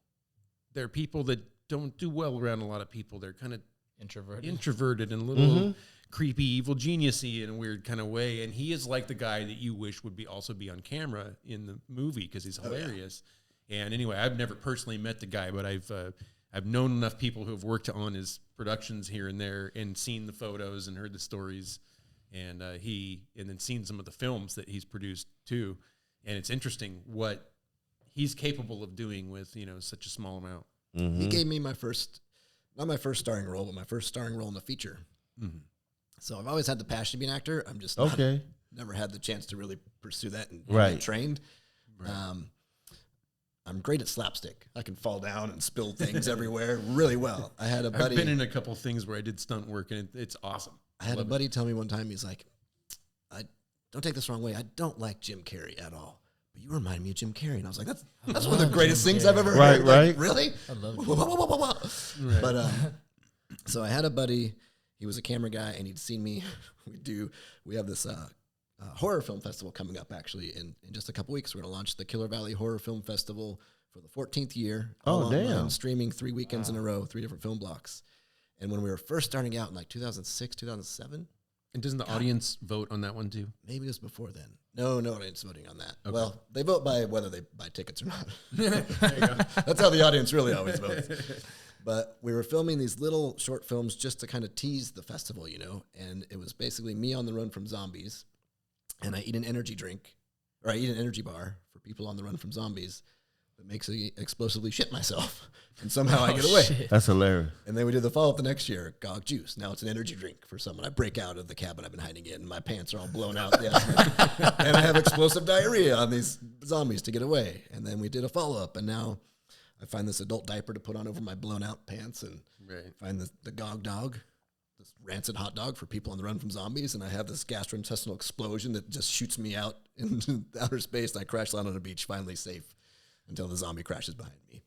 They're people that don't do well around a lot of people. They're kind of introverted and a little creepy, evil genius-y in a weird kind of way. And he is like the guy that you wish would also be on camera in the movie because he's hilarious. And anyway, I've never personally met the guy, but I've known enough people who have worked on his productions here and there and seen the photos and heard the stories. And then seen some of the films that he's produced too. And it's interesting what he's capable of doing with, such a small amount. He gave me not my first starring role, but my first starring role in a feature. Mm-hmm. So I've always had the passion to be an actor. I'm just never had the chance to really pursue that and get trained. Right. I'm great at slapstick. I can fall down and spill things everywhere really well. I had a I've buddy. been in a couple things where I did stunt work, and it's awesome. I had a buddy tell me one time, he's like, I don't take this the wrong way. I don't like Jim Carrey at all. But you remind me of Jim Carrey. And I was like, that's one of the greatest things I've ever heard. Like, really? I love it. But so I had a buddy. He was a camera guy, and he'd seen me. We have this horror film festival coming up, actually, in just a couple weeks. We're going to launch the Killer Valley Horror Film Festival for the 14th year. Oh, damn. Online, streaming 3 weekends in a row, 3 different film blocks. And when we were first starting out in like 2006, 2007, And doesn't the audience vote on that one too? maybe it was before then. No audience voting on that. Okay. Well, they vote by whether they buy tickets or not. That's how the audience really always votes. But we were filming these little short films just to kind of tease the festival, and it was basically me on the run from zombies, and I eat an energy drink, or I eat an energy bar for people on the run from zombies that makes me explosively shit myself, and somehow I get away. shit. That's hilarious. And then we did the follow-up the next year, Gog Juice. Now it's an energy drink for someone. I break out of the cabin I've been hiding in, and my pants are all blown out. Yeah. And I have explosive diarrhea on these zombies to get away. And then we did a follow-up, and now I find this adult diaper to put on over my blown-out pants, and find the Gog Dog, this rancid hot dog for people on the run from zombies, and I have this gastrointestinal explosion that just shoots me out into outer space, and I crash land on a beach, finally safe, until the zombie crashes behind me.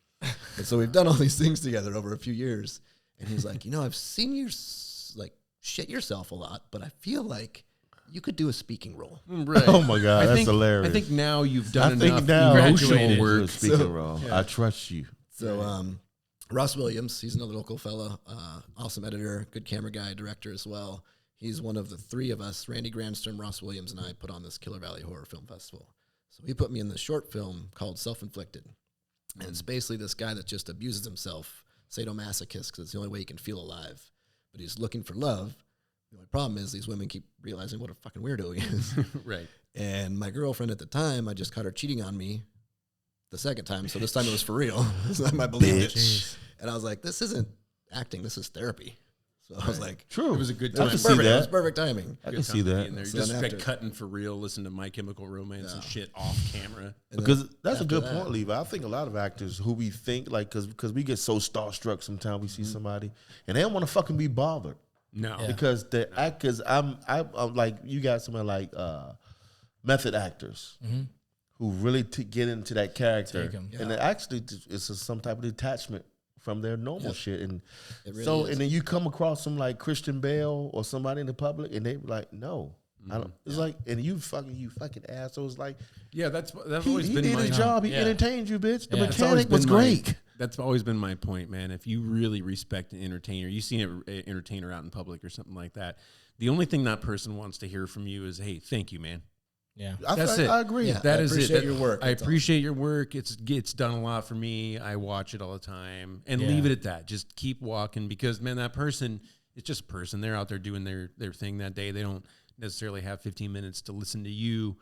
And so we've done all these things together over a few years. And he's like, I've seen you shit yourself a lot, but I feel like you could do a speaking role. Right. Oh my God, that's think, hilarious. I think now you've I done think enough now emotional graduated work. with speaking role. I trust you. So Ross Williams, he's another local fella, awesome editor, good camera guy, director as well. He's one of the 3 of us, Randy Grandstrom, Ross Williams, and I put on this Killer Valley Horror Film Festival. So he put me in this short film called Self-Inflicted. And it's basically this guy that just abuses himself, sadomasochist, because it's the only way he can feel alive. But he's looking for love. The only problem is these women keep realizing what a fucking weirdo he is. Right. And my girlfriend at the time, I just caught her cheating on me the second time. So this time it was for real. This time I believed it. And I was like, this isn't acting, this is therapy. So I was like, True. It was a good it time. I can was see perfect. It was that. perfect timing. I Good can time see to be that. in there. So Just then like after- cutting for real, listen to My Chemical Romance and shit off camera. And Because then that's a after good that- point, Levi. I think a lot of actors who we think like, because we get so starstruck sometimes we see Mm-hmm. somebody and they don't want to fucking be bothered No. Yeah. because the actors, I'm like, you got somebody like method actors who really get into that character, Take 'em. and it actually it's some type of detachment from their normal shit, and It really so is. and then you come across some like Christian Bale or somebody in the public, and they be like, no. I don't. It's like, and you fucking assholes. Like, Yeah, that's he always been did my his job. He Yeah. entertained you, bitch. The Yeah. That's always mechanic was been my- great. That's always been my point, man. If you really respect an entertainer, you see an entertainer out in public or something like that, the only thing that person wants to hear from you is, "Hey, thank you, man." Yeah. That's it. I agree. Yeah. That I is appreciate it. your work. I That's all. appreciate your work. It's done a lot for me. I watch it all the time, and leave it at that. Just keep walking because, man, that person is just a person. They're out there doing their thing that day. They don't necessarily have 15 minutes to listen to you,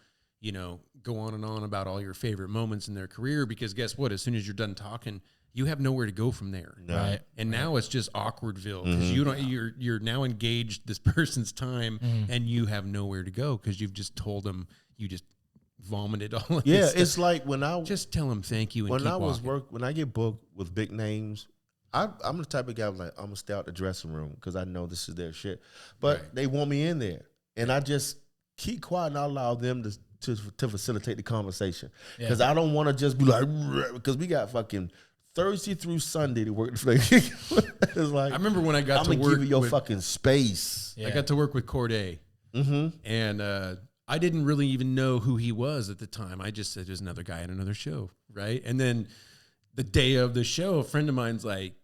go on and on about all your favorite moments in their career. Because guess what? As soon as you're done talking, you have nowhere to go from there. Right. And now it's just awkwardville because you don't. You're now engaged this person's time, and you have nowhere to go because you've just told them you just vomited all. Of Yeah, this stuff. it's like when I Just tell them thank you and when keep I was walking. when I get booked with big names, I'm the type of guy like I'm gonna stay out the dressing room because I know this is their shit. But Right. they want me in there, and I just keep quiet and I allow them to facilitate the conversation because I don't want to just be like because we got fucking Thursday through Sunday to work. It's like I remember when I got I'm to gonna work give you your with, fucking space. Yeah. I got to work with Corday, and I didn't really even know who he was at the time. I just said there's another guy at another show, right? And then the day of the show, a friend of mine's like,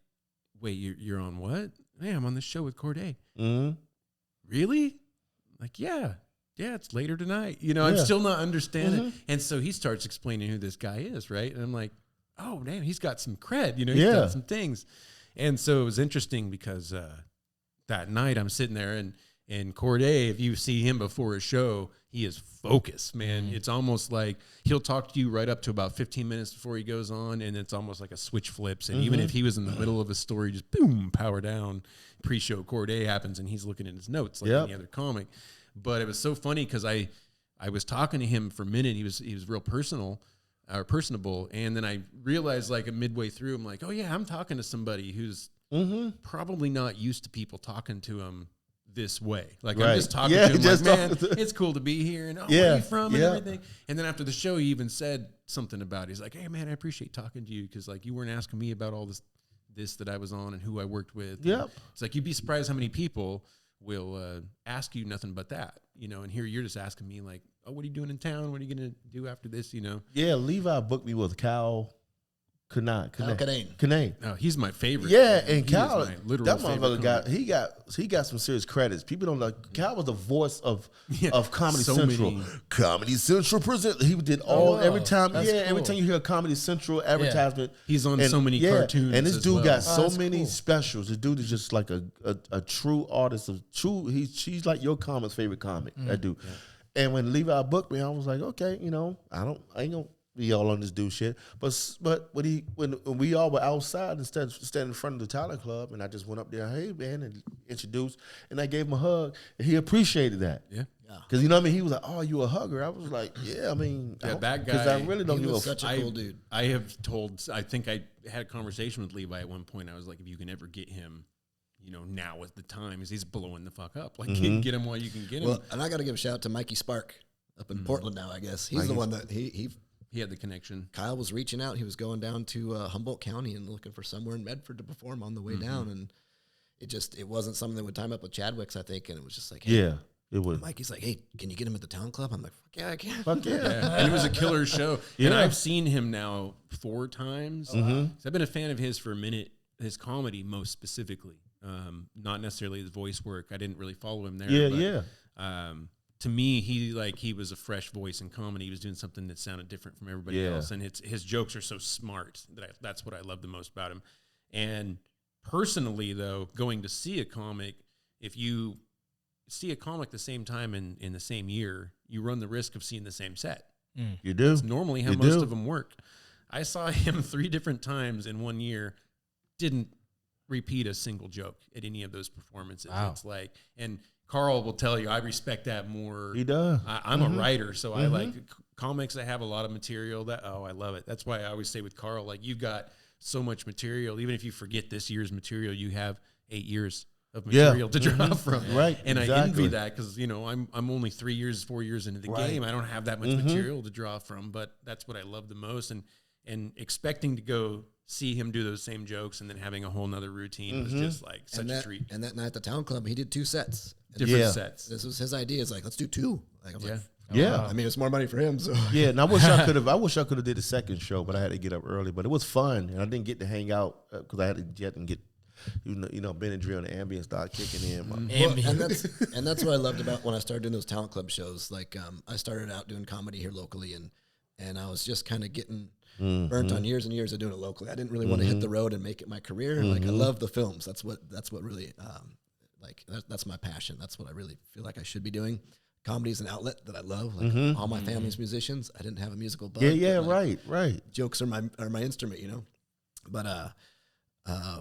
"Wait, you're on what? Hey, I'm on the show with Corday." Really? Like, yeah, it's later tonight. I'm Yeah. still not understanding. And so he starts explaining who this guy is, right? And I'm like, oh, damn, he's got some cred. He's Yeah. done some things. And so it was interesting because that night I'm sitting there and Corday, if you see him before a show, he is focused, man. It's almost like he'll talk to you right up to about 15 minutes before he goes on, and it's almost like a switch flips. And even if he was in the middle of a story, just boom, power down. Pre-show Corday happens, and he's looking at his notes like any other comic. But it was so funny because I was talking to him for a minute. He was real personable, and then I realized like midway through, I'm like, oh yeah, I'm talking to somebody who's probably not used to people talking to him this way. Like I'm Right. just talking Yeah, to him just like, man, talking to- it's cool to be here, and where Yeah, are you from and yeah. everything. And then after the show, he even said something about it. He's like, hey man, I appreciate talking to you because like you weren't asking me about all this that I was on and who I worked with. Yep. And it's like you'd be surprised how many people will ask you nothing but that, and here you're just asking me like, oh, what are you doing in town? What are you gonna do after this? Yeah, Levi booked me with Karl Kinane. No, he's my favorite. Yeah, man. and He is Karl, my literal that favorite motherfucker comic. he got some serious credits. People don't like Karl was the voice of Comedy so Central. many. Comedy Central present. He did wow. every time. That's every cool. time you hear a Comedy Central advertisement, He's on so many cartoons And this as dude well. got so that's many cool. specials. This dude is just like a true artist of true. She's like your comic's favorite comic. That dude. And when Levi booked me, I was like, okay, I ain't gonna be all on this dude shit. But when we all were outside instead of standing in front of the talent club, and I just went up there, hey man, and introduced, and I gave him a hug, and he appreciated that. Yeah. Because you know what I mean? He was like, oh, you a hugger? I was like, yeah, I mean, Yeah, that because guy, I really don't He give was a such a cool dude. I have told. I think I had a conversation with Levi at one point. I was like, if you can ever get him, now is the time, because he's blowing the fuck up. Like, get him while you can get him. Well, and I got to give a shout out to Mikey Spark up in Portland now, I guess. He's the one that he He had the connection. Kyle was reaching out. He was going down to Humboldt County and looking for somewhere in Medford to perform on the way down. And it wasn't something that would time up with Chadwick's, I think. And it was just like, hey, Yeah, it would. Mikey's like, hey, can you get him at the town club? I'm like, fuck yeah, I can. Fuck yeah. Yeah, and it was a killer show. And Yeah. I've seen him now 4 times. So I've been a fan of his for a minute, his comedy most specifically. Not necessarily his voice work. I didn't really follow him there. Yeah, but, to me, he was a fresh voice in comedy. He was doing something that sounded different from everybody Yeah. else. And his jokes are so smart that's what I love the most about him. And personally, though, going to see a comic, if you see a comic the same time in the same year, you run the risk of seeing the same set. You do. It's normally how You most do. of them work. I saw him 3 different times in one year. Didn't repeat a single joke at any of those performances. Wow. It's like, and Karl will tell you, I respect that more. He does. I'm a writer, so I like comics that have a lot of material. I love it. That's why I always say with Karl, like, you've got so much material. Even if you forget this year's material, you have 8 years of material to draw from. Right. And exactly. I envy that because, you know, I'm only 4 years into the game. I don't have that much material to draw from, but that's what I love the most. And expecting to go see him do those same jokes and then having a whole nother routine was just like such a treat. And that night at the town club, he did 2 sets. Different sets. This was his idea. It's like, let's do 2. Like, I was like, Yeah. I mean, it's more money for him. So Yeah, and I wish I could have did the second show, but I had to get up early. But it was fun, and I didn't get to hang out because I had to jet and get, you know, Benadryl and the ambient start kicking in. Well, and that's what I loved about when I started doing those talent club shows. Like, I started out doing comedy here locally, and I was just kind of getting burnt on years and years of doing it locally. I didn't really want to hit the road and make it my career. Like, I love the films. That's what really that's my passion. That's what I really feel like I should be doing. Comedy is an outlet that I love. Like, all my family's musicians. I didn't have a musical bug. Yeah, but right. Jokes are my instrument, you know. But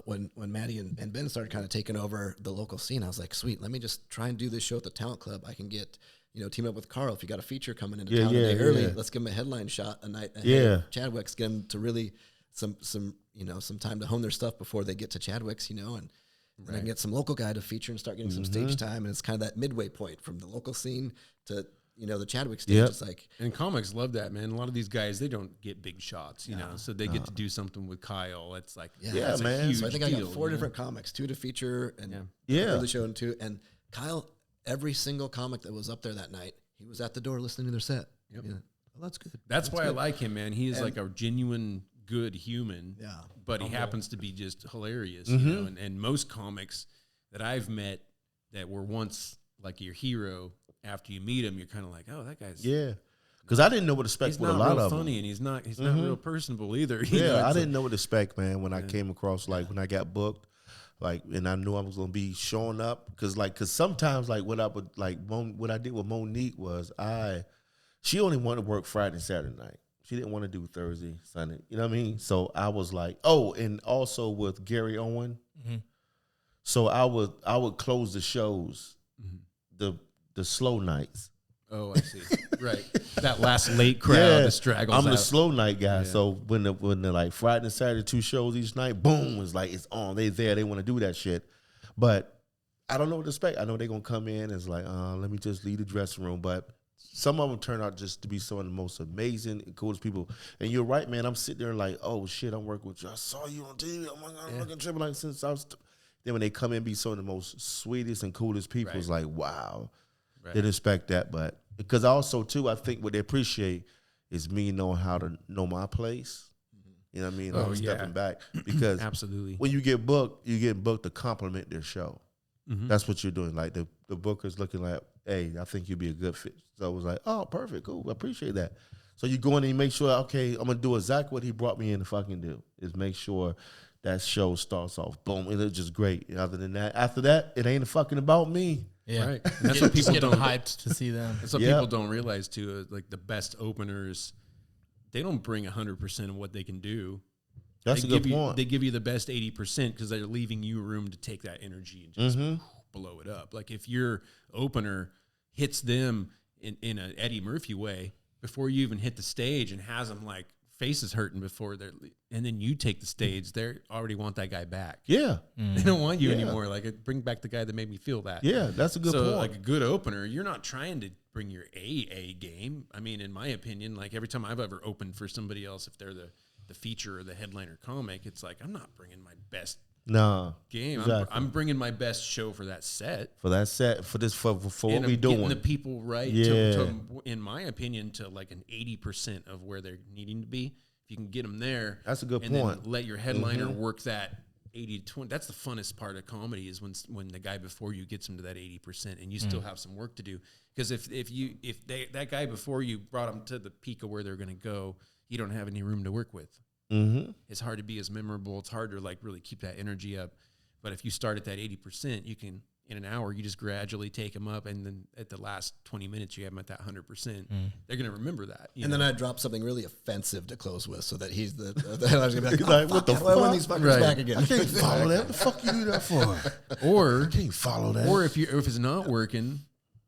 when Matty and Ben started kind of taking over the local scene, I was like, sweet, let me just try and do this show at the talent club. I can get, you know, team up with Karl. If you got a feature coming into town a day early, let's give him a headline shot a night ahead. Yeah. Chadwick's, get them to really some time to hone their stuff before they get to Chadwick's, you know, and I can get some local guy to feature and start getting some stage time. And it's kind of that midway point from the local scene to, you know, the Chadwick stage. Yep. It's like, And comics love that, man. A lot of these guys, they don't get big shots, you know, so they get to do something with Kyle. It's like, yeah, it's man. a huge so I think I deal, got 4 you know? different comics, 2 to feature and Yeah. for the show and 2. And Kyle, every single comic that was up there that night, he was at the door listening to their set. Yep. Yeah. Well, that's good. That's why good. I like him, man. He is like a genuine good human. Yeah. But he happens to be just hilarious, you know. And most comics that I've met that were once like your hero, after you meet him, you're kind of like, oh, that guy's Because I didn't know what to expect he's with a not lot real of funny, them. and he's not real personable either. You know, Yeah, I it's didn't know what to expect, man, when I came across, like, when I got booked, like, and I knew I was going to be showing up. Because sometimes, like, what I did with Monique was she only wanted to work Friday and Saturday night. She didn't want to do Thursday, Sunday. You know what I mean? So I was like, and also with Gary Owen. So I would close the shows, the slow nights. Oh, I see. Right. That last late crowd that straggles I'm out. the slow night guy. So when the like Friday and Saturday 2 shows each night, boom, it's like it's on. They there. They want to do that shit. But I don't know what to expect. I know they're gonna come in and it's like, let me just leave the dressing room. But some of them turn out just to be some of the most amazing and coolest people. And you're right, man. I'm sitting there like, oh shit, I'm working with you. I saw you on TV. Oh my God, I'm fucking tripping like since I was. Then when they come in and be some of the most sweetest and coolest people, it's like, wow. They didn't expect that. But because also, too, I think what they appreciate is me knowing how to know my place. You know what I mean? Like stepping back. Because Absolutely. when you get booked to compliment their show. That's what you're doing. Like the booker's looking like, hey, I think you'd be a good fit. So I was like, oh, perfect, cool. I appreciate that. So you go in and you make sure, okay, I'm going to do exactly what he brought me in to fucking do, is make sure that show starts off, boom, and it's just great. And other than that, after that, it ain't fucking about me. Yeah. Right. And that's what people get don't hyped to see them. That's what people don't realize too. Like the best openers, they don't bring 100% of what they can do. That's a good point. They give you the best 80% because they're leaving you room to take that energy and just blow it up. Like if your opener hits them in an Eddie Murphy way before you even hit the stage and has them like faces hurting before and then you take the stage, they already want that guy back. Yeah. They don't want you anymore. Like bring back the guy that made me feel that. Yeah, that's a good point. So like a good opener, you're not trying to bring your A game. I mean, in my opinion, like every time I've ever opened for somebody else, if they're the feature or the headliner comic, it's like, I'm not bringing my best game. Exactly. I'm bringing my best show for that set. For that set, for what And we I'm doing. getting the people right to, in my opinion, to like an 80% of where they're needing to be. If you can get them there. That's a good and point. Then let your headliner work that 80 to 20. That's the funnest part of comedy is when the guy before you gets them to that 80% and you still have some work to do. Because if that guy before you brought them to the peak of where they're going to go, you don't have any room to work with. It's hard to be as memorable. It's hard to like really keep that energy up. But if you start at that 80%, you can in an hour, you just gradually take them up, and then at the last 20 minutes, you have them at that 100%. They're going to remember that. And then I drop something really offensive to close with, so that he's the I was gonna be like, Like, oh, what the fuck, I want fuck? these fuckers back again. I can't follow that. What the fuck you do that for? Or I can't follow that. Or if it's not working,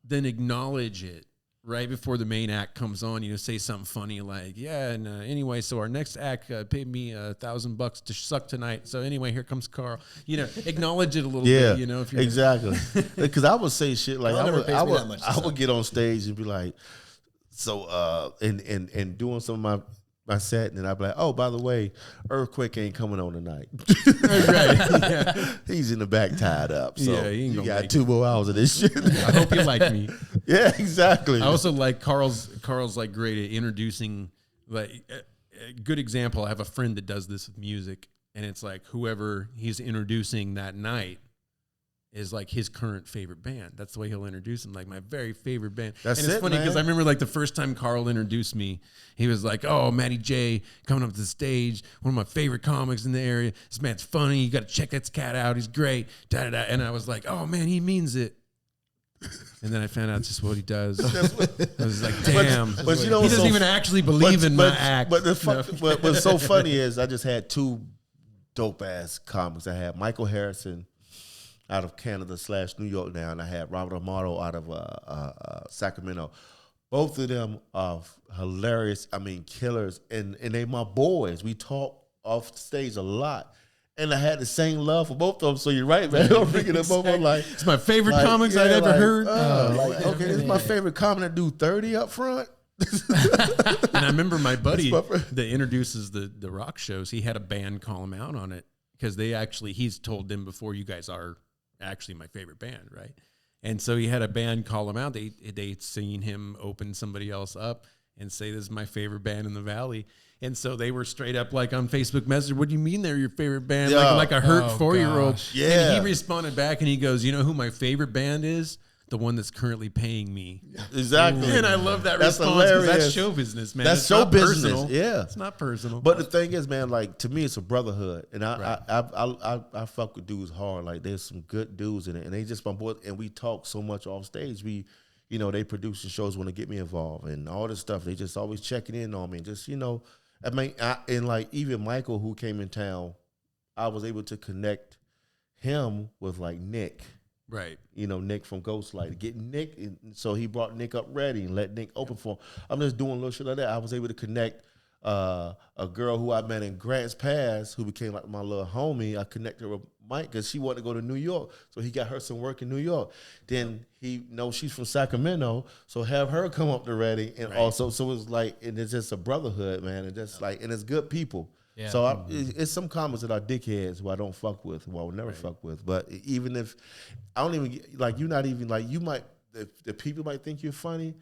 then acknowledge it right before the main act comes on. Say something funny like, "Yeah, and anyway, so our next act paid me $1,000 to suck tonight. So anyway, here comes Karl." Acknowledge it a little bit. If you're exactly, because I would say shit like Karl never pays me that much to I suck. would get on stage and be like, so and doing some of my set, and I'd be like, oh, by the way, Earthquake ain't coming on tonight. right. Yeah. He's in the back tied up. So Yeah, he ain't you gonna got make 2 more hours of this shit. I hope you like me. Yeah, exactly. I also like Karl's like great at introducing, like a good example. I have a friend that does this with music, and it's like whoever he's introducing that night is like his current favorite band. That's the way he'll introduce them. Like, my very favorite band. That's and it's it, funny because I man. remember like the first time Karl introduced me, he was like, "Oh, Matty J coming up to the stage, one of my favorite comics in the area. This man's funny. You got to check that cat out. He's great." Da, da, da. And I was like, "Oh man, he means it." And then I found out just what he does. I was like, "Damn!" but he doesn't even actually believe in my act. But what's so funny is I just had 2 dope ass comics. I had Michael Harrison out of Canada / New York now, and I had Robert Amato out of Sacramento. Both of them are hilarious. I mean, killers, and they my boys. We talk off stage a lot. And I had the same love for both of them. So you're right, man. I'm bringing them both. I'm like, it's my favorite comics I've ever heard. Okay, this is my favorite comic that do 30 up front. And I remember my buddy That's my friend. that introduces the rock shows, he had a band call him out on it because he's told them before, "You guys are actually my favorite band," right? And so he had a band call him out. They'd seen him open somebody else up and say, "This is my favorite band in the Valley." And so they were straight up like on Facebook Messenger, "What do you mean they're your favorite band?" Yeah. Like a hurt 4-year-old. gosh. Yeah. And he responded back and he goes, "You know who my favorite band is? The one that's currently paying me." Exactly. And I love that That's response because hilarious. that's show business, man. That's It's show not business. personal. Yeah. It's not personal. But the thing is, man, like, to me, it's a brotherhood, and Right. I fuck with dudes hard. Like, there's some good dudes in it, and they just my boys, and we talk so much off stage. They produce the shows when they get me involved and all this stuff. They just always checking in on me, just I mean, and like even Michael, who came in town, I was able to connect him with like Nick. right. Nick from Ghostlight. Get Nick, and so he brought Nick up ready and let Nick open for him. I'm just doing little shit like that. I was able to connect a girl who I met in Grants Pass, who became like my little homie. I connected her with Mike because she wanted to go to New York, so he got her some work in New York. Then he knows she's from Sacramento, so have her come up to Reading, and also, so it's like, and it's just a brotherhood, man, and just like, and it's good people. Yeah. So it's some comments that are dickheads who I don't fuck with, who I will never fuck with. But even if I don't even like, you're not even like, you might, the people might think you're funny,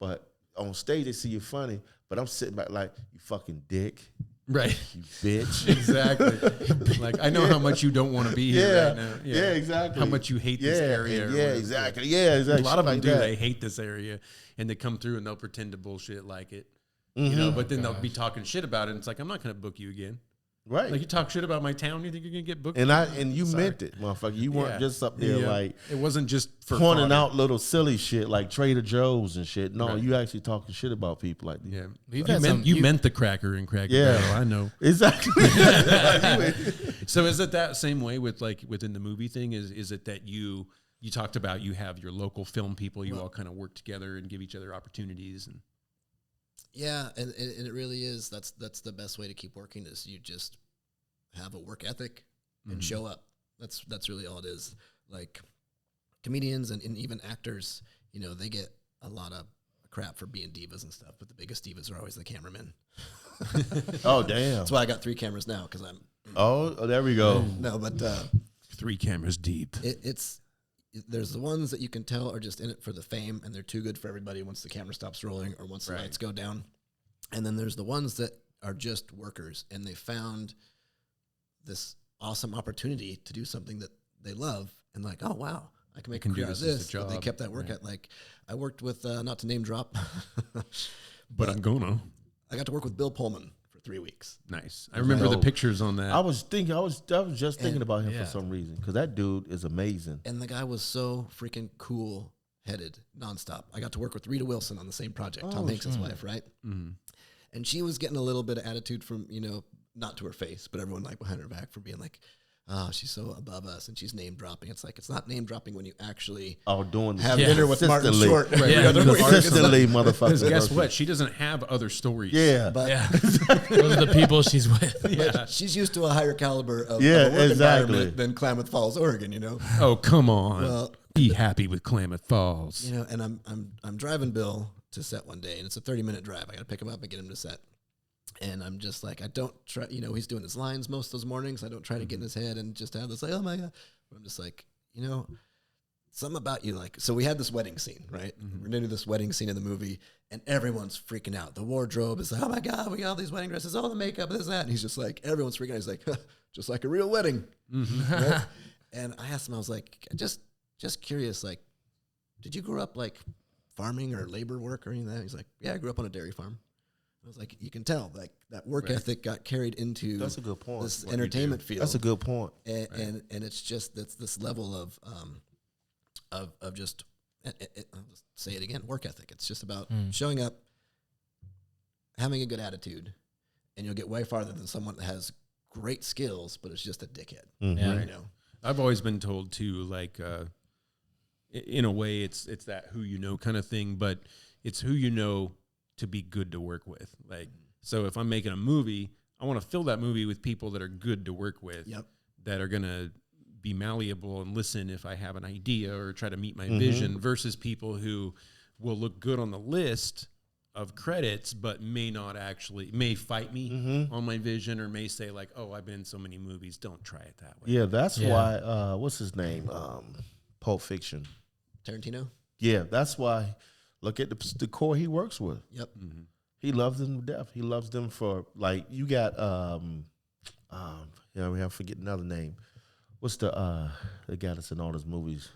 but on stage they see you funny. But I'm sitting back like, you fucking dick, Right. you bitch. Exactly. Like, I know how much you don't want to be here right now. Yeah, exactly. How much you hate this area. or whatever. Exactly. Yeah, exactly. A lot of them Shit do. like that. They hate this area, and they come through and they'll pretend to bullshit like it. Mm-hmm. But then they'll be talking shit about it. And it's like, I'm not going to book you again. Right. Like, you talk shit about my town, you think you're going to get booked? And you Sorry. meant it, motherfucker. You weren't Yeah. just up there Yeah. like It wasn't just for pointing fodder. out little silly shit like Trader Joe's and shit. No, Right. you actually talking shit about people like that. Yeah. We've You had meant, some- you you- meant the cracker in Cracker Yeah. Barrel, I know. Exactly. So is it that same way with like within the movie thing? Is it that you talked about you have your local film people, you all kind of work together and give each other opportunities and Yeah, and it really is. That's the best way to keep working is you just have a work ethic and show up. That's really all it is. Like comedians and even actors, they get a lot of crap for being divas and stuff, but the biggest divas are always the cameramen. Oh, damn. That's why I got 3 cameras now, because I'm Oh, there we go. no, but 3 cameras deep. there's the ones that you can tell are just in it for the fame, and they're too good for everybody once the camera stops rolling or once the Right. lights go down. And then there's the ones that are just workers, and they found this awesome opportunity to do something that they love, and like, oh wow, I can make a can do career out of this as a this. But they job. kept that work Right. at like I worked with not to name drop, But I'm gonna. I got to work with Bill Pullman for 3 weeks. Nice. I remember the dope. pictures on that. I was just thinking about him yeah. for some reason because that dude is amazing. And the guy was so freaking cool headed nonstop. I got to work with Rita Wilson on the same project, Tom Hanks' wife, right? Mhm. And she was getting a little bit of attitude from, not to her face, but everyone like behind her back for being like, oh, she's so above us and she's name dropping. It's like, it's not name dropping when you actually Doing have dinner with Martin Short. Right. every other week. Consistently, motherfucker. Because guess what? She doesn't have other stories. Yeah. But Yeah. Those are the people she's with. Yeah. she's used to a higher caliber of Yeah, a work exactly. environment than Klamath Falls, Oregon, Oh, come on. Well, be happy with Klamath Falls. and I'm driving Bill to set one day, and it's a 30-minute drive. I got to pick him up and get him to set. And I'm just like, I don't try, he's doing his lines most of those mornings. I don't try to get in his head and just have this like, oh my God. But I'm just like, something about you. Like, so we had this wedding scene, right? We're going to do this wedding scene in the movie, and everyone's freaking out. The wardrobe is like, oh my God, we got all these wedding dresses, all the makeup, this, that. And he's just like, everyone's freaking out. He's like, just like a real wedding. Right? And I asked him, I was like, just curious, like, did you grow up like farming or labor work or anything like that? He's like, yeah, I grew up on a dairy farm. I was like, you can tell, like that work ethic got carried into That's a good point. this entertainment field. That's a good point. And it's just that's this level of just I'll just say it again, work ethic. It's just about showing up, having a good attitude, and you'll get way farther than someone that has great skills, but it's just a dickhead. Yeah. I've always been told too, like, in a way, it's that who you know kind of thing, but it's who you know to be good to work with. Like, so if I'm making a movie, I want to fill that movie with people that are good to work with, that are gonna be malleable and listen if I have an idea or try to meet my vision, versus people who will look good on the list of credits, but may fight me on my vision, or may say like, oh, I've been in so many movies, don't try it that way. Yeah, that's why, what's his name? Pulp Fiction. Tarantino? Yeah, that's why. Look at the core he works with. Yep. He loves them to death. He loves them for, like, you got, we have to forget another name. What's the guy that's in all his movies?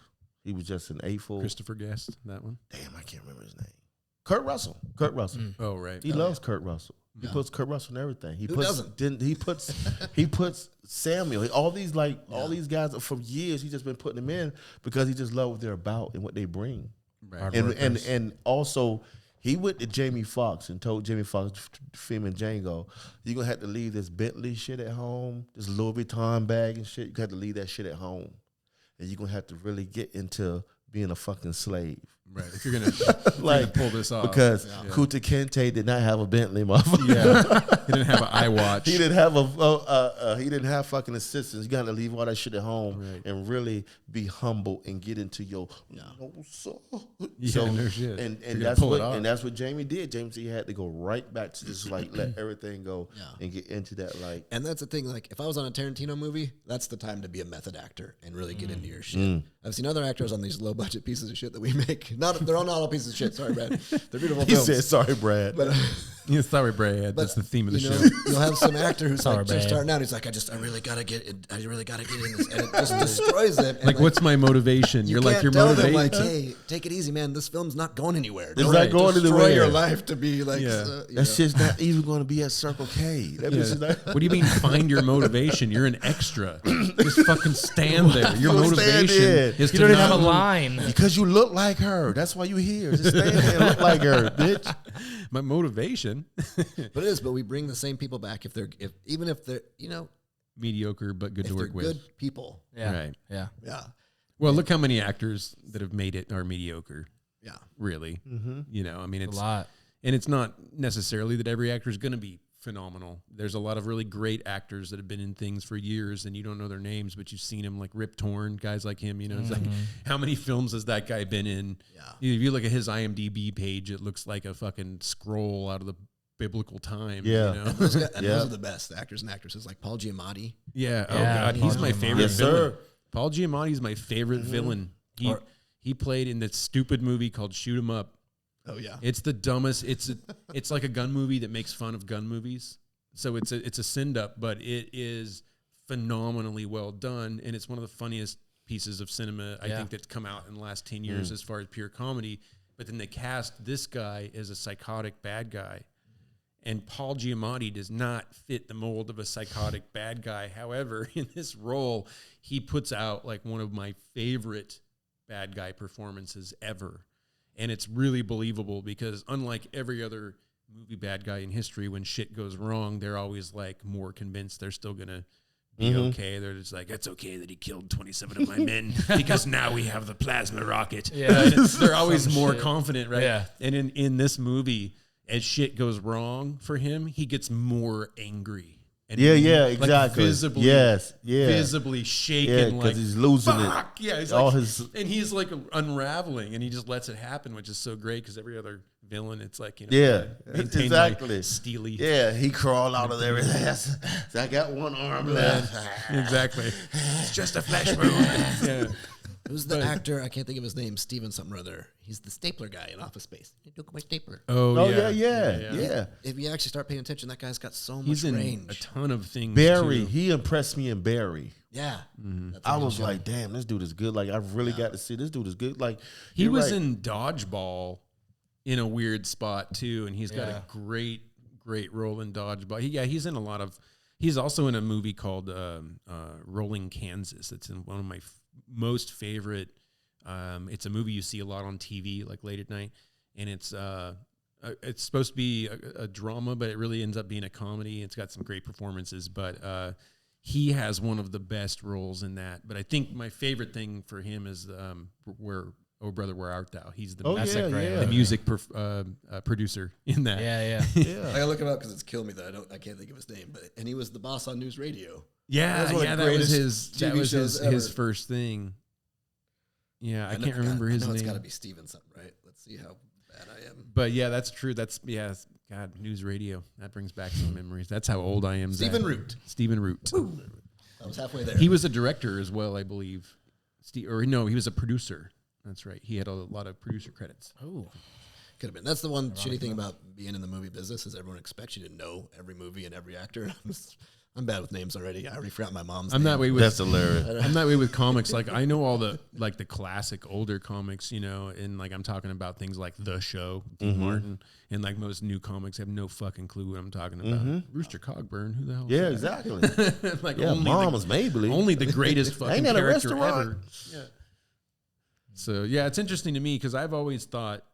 He was just an A-full. Christopher Guest, that one. Damn, I can't remember his name. Kurt Russell. Oh, right. He loves Kurt Russell. He puts Kurt Russell in everything. Who doesn't? He puts Samuel. All these guys from years. He's just been putting them in because he just loves what they're about and what they bring. Right. And also he went to Jamie Foxx and told Jamie Foxx, filming Django, you're gonna have to leave this Bentley shit at home, this Louis Vuitton bag and shit. You have to leave that shit at home, and you're gonna have to really get into being a fucking slave. Right. If you're gonna pull this off, because Kunta Kinte did not have a Bentley, motherfucker. Yeah, he didn't have an iWatch. He didn't have fucking assistants. You got to leave all that shit at home and really be humble and get into your soul. No shit. And that's what Jamie did. Jamie had to go right back to just like let everything go and get into that like. And that's the thing. Like, if I was on a Tarantino movie, that's the time to be a method actor and really get into your shit. I've seen other actors on these low budget pieces of shit that we make. They're all not all pieces of shit. Sorry, Brad. They're beautiful He films. said, "Sorry, Brad." But Sorry, Brad. That's the theme of the show. You'll have some actor who's Sorry, like just Brad. starting out. He's like, I really gotta get in this, and it just destroys it. And Like, what's my motivation? you You're can't like, your tell them motivation. like, hey, take it easy, man. This film's not going anywhere. It's Don't not going destroy anywhere. your life to be like. That shit's not even going to be at Circle K. That bitch is not. What do you mean find your motivation? You're an extra. Just fucking stand there. Your Don't stand motivation there. is You to don't even not have a look- line. Because you look like her. That's why you here. Just stand there and look like her, bitch. My motivation, But it is. But we bring the same people back even if they're mediocre but good if to they're work with. good people. Yeah. Right. Yeah. Yeah. Well, look how many actors that have made it are mediocre. Yeah. Really, I mean, A it's lot. and it's not necessarily that every actor is going to be phenomenal. There's a lot of really great actors that have been in things for years and you don't know their names, but you've seen them, like Rip Torn, guys like him. It's like, how many films has that guy been in? Yeah. If you look at his IMDb page, it looks like a fucking scroll out of the biblical time. Yeah. And those are the best actors and actresses, like Paul Giamatti. Yeah. Oh Yeah, God, he's Paul my Giamatti. favorite Yes, villain. sir. Paul Giamatti's my favorite villain. He played in that stupid movie called Shoot 'Em Up. Oh yeah. It's the dumbest. It's like a gun movie that makes fun of gun movies. So it's a send up, but it is phenomenally well done, and it's one of the funniest pieces of cinema I think that's come out in the last 10 years as far as pure comedy. But then they cast this guy as a psychotic bad guy, And Paul Giamatti does not fit the mold of a psychotic bad guy. However, in this role, he puts out like one of my favorite bad guy performances ever. And it's really believable because unlike every other movie bad guy in history, when shit goes wrong, they're always like more convinced they're still going to be okay. They're just like, it's okay that he killed 27 of my men because now we have the plasma rocket. Yeah. They're always more confident, right? Yeah. And in this movie, as shit goes wrong for him, he gets more angry. And exactly. Visibly, visibly shaken, because like he's losing fuck! it. Yeah, he's All like, his and he's like unraveling, and he just lets it happen, which is so great because every other villain, it's like maintained exactly by steely. Yeah, he crawled out of there. I got one arm left. Exactly. It's just a flesh wound. Yeah. Who's the actor? I can't think of his name. Steven something or other. He's the stapler guy in Office Space. He took my stapler. Oh yeah. If you actually start paying attention, that guy's got so much He's in range. a ton of things. Barry, too. he impressed me in Barry. Yeah. I was like, damn, this dude is good. Like, I've really got to see this dude is good. Like, He you're was right. in Dodgeball in a weird spot too, and he's got a great role in Dodgeball. He's in a lot of. He's also in a movie called Rolling Kansas. It's in one of my most favorite. It's a movie you see a lot on TV, like late at night, and it's supposed to be a drama, but it really ends up being a comedy. It's got some great performances, but he has one of the best roles in that. But I think my favorite thing for him is where Oh Brother, Where Art Thou? He's the the music producer in that. Yeah. I gotta look him up because it's killed me that I can't think of his name. And he was the boss on News Radio. Yeah, That was one of the that was greatest TV his shows first thing. Yeah, I know- can't remember God, his I know name. It's got to be Steven something, right? Let's see how bad I am. But yeah, that's true. God, News Radio. That brings back some memories. That's how old I am. Stephen Root. Stephen Root. I was halfway there. He was a director as well, I believe. He was a producer. That's right. He had a lot of producer credits. Oh. Could have been. That's the one shitty thing about being in the movie business is everyone expects you to know every movie and every actor. I'm bad with names already. I already forgot my mom's name. That way with That's hilarious. I'm that way with comics. Like I know all the classic older comics, and like I'm talking about things like The Show, Dean Martin, and like most new comics have no fucking clue what I'm talking about. Rooster Cogburn, who the hell? Yeah, is that? exactly. Like Mom was Maybelline. only the greatest fucking Ain't that a character restaurant? ever. Yeah. So yeah, it's interesting to me because I've always thought,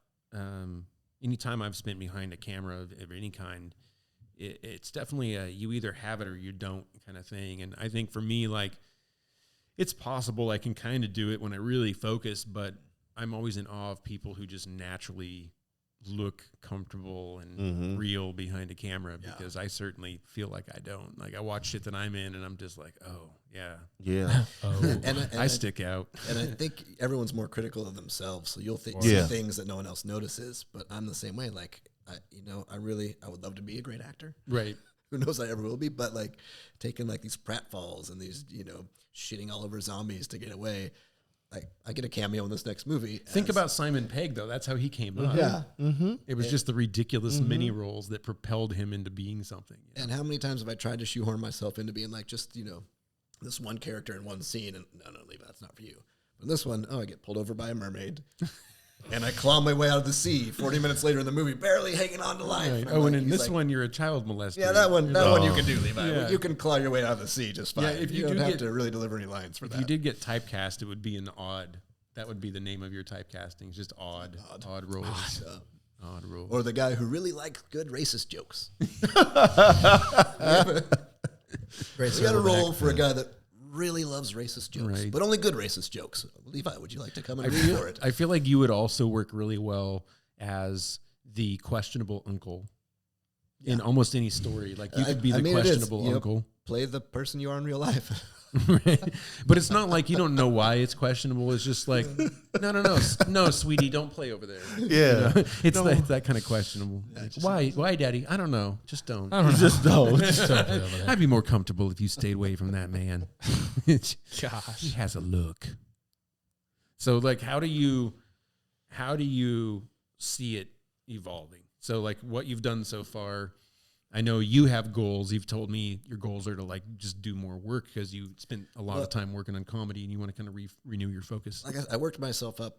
anytime I've spent behind a camera of any kind, it's definitely you either have it or you don't kind of thing. And I think for me, like, it's possible I can kind of do it when I really focus, but I'm always in awe of people who just naturally look comfortable and real behind a camera because I certainly feel like I don't. Like I watch shit that I'm in and I'm just like, oh yeah. And I stick out. And I think everyone's more critical of themselves, so you'll see things that no one else notices. But I'm the same way. Like, I would love to be a great actor. Right. Who knows I ever will be? But like taking like these pratfalls and these, shitting all over zombies to get away. Like I get a cameo in this next movie. Think about Simon Pegg though. That's how he came up. Yeah. It was just the ridiculous mini roles that propelled him into being something. And how many times have I tried to shoehorn myself into being like just, this one character in one scene and no, Levi, that's not for you. But this one, I get pulled over by a mermaid. And I claw my way out of the sea 40 minutes later in the movie, barely hanging on to life. Right. And Oh, and like, in he's this like, one, you're a child molester. Yeah, that one you can do, Levi. Yeah. You can claw your way out of the sea just fine. Yeah, if you don't do have get- to really deliver any lines for If that. you did get typecast, it would be an odd. That would be the name of your typecasting. Just odd roles. Odd roles. Or the guy who really likes good racist jokes. We got a role for a guy that really loves racist jokes, Right. but only good racist jokes. Levi, would you like to come and read for it? I feel like you would also work really well as the questionable uncle in almost any story. Like you could be the it is, questionable uncle. Play the person you are in real life. Right? But it's not like you don't know why it's questionable. It's just like, no, sweetie, don't play over there. Yeah. It's that kind of questionable. Like, why, Daddy? I don't know. Just don't. I don't know. Just don't. I'd be more comfortable if you stayed away from that man. Gosh. He has a look. So, like, how do you see it evolving? So, like, what you've done so far. I know you have goals. You've told me your goals are to like just do more work because you spent a lot of time working on comedy and you want to kind of renew your focus. Like I worked myself up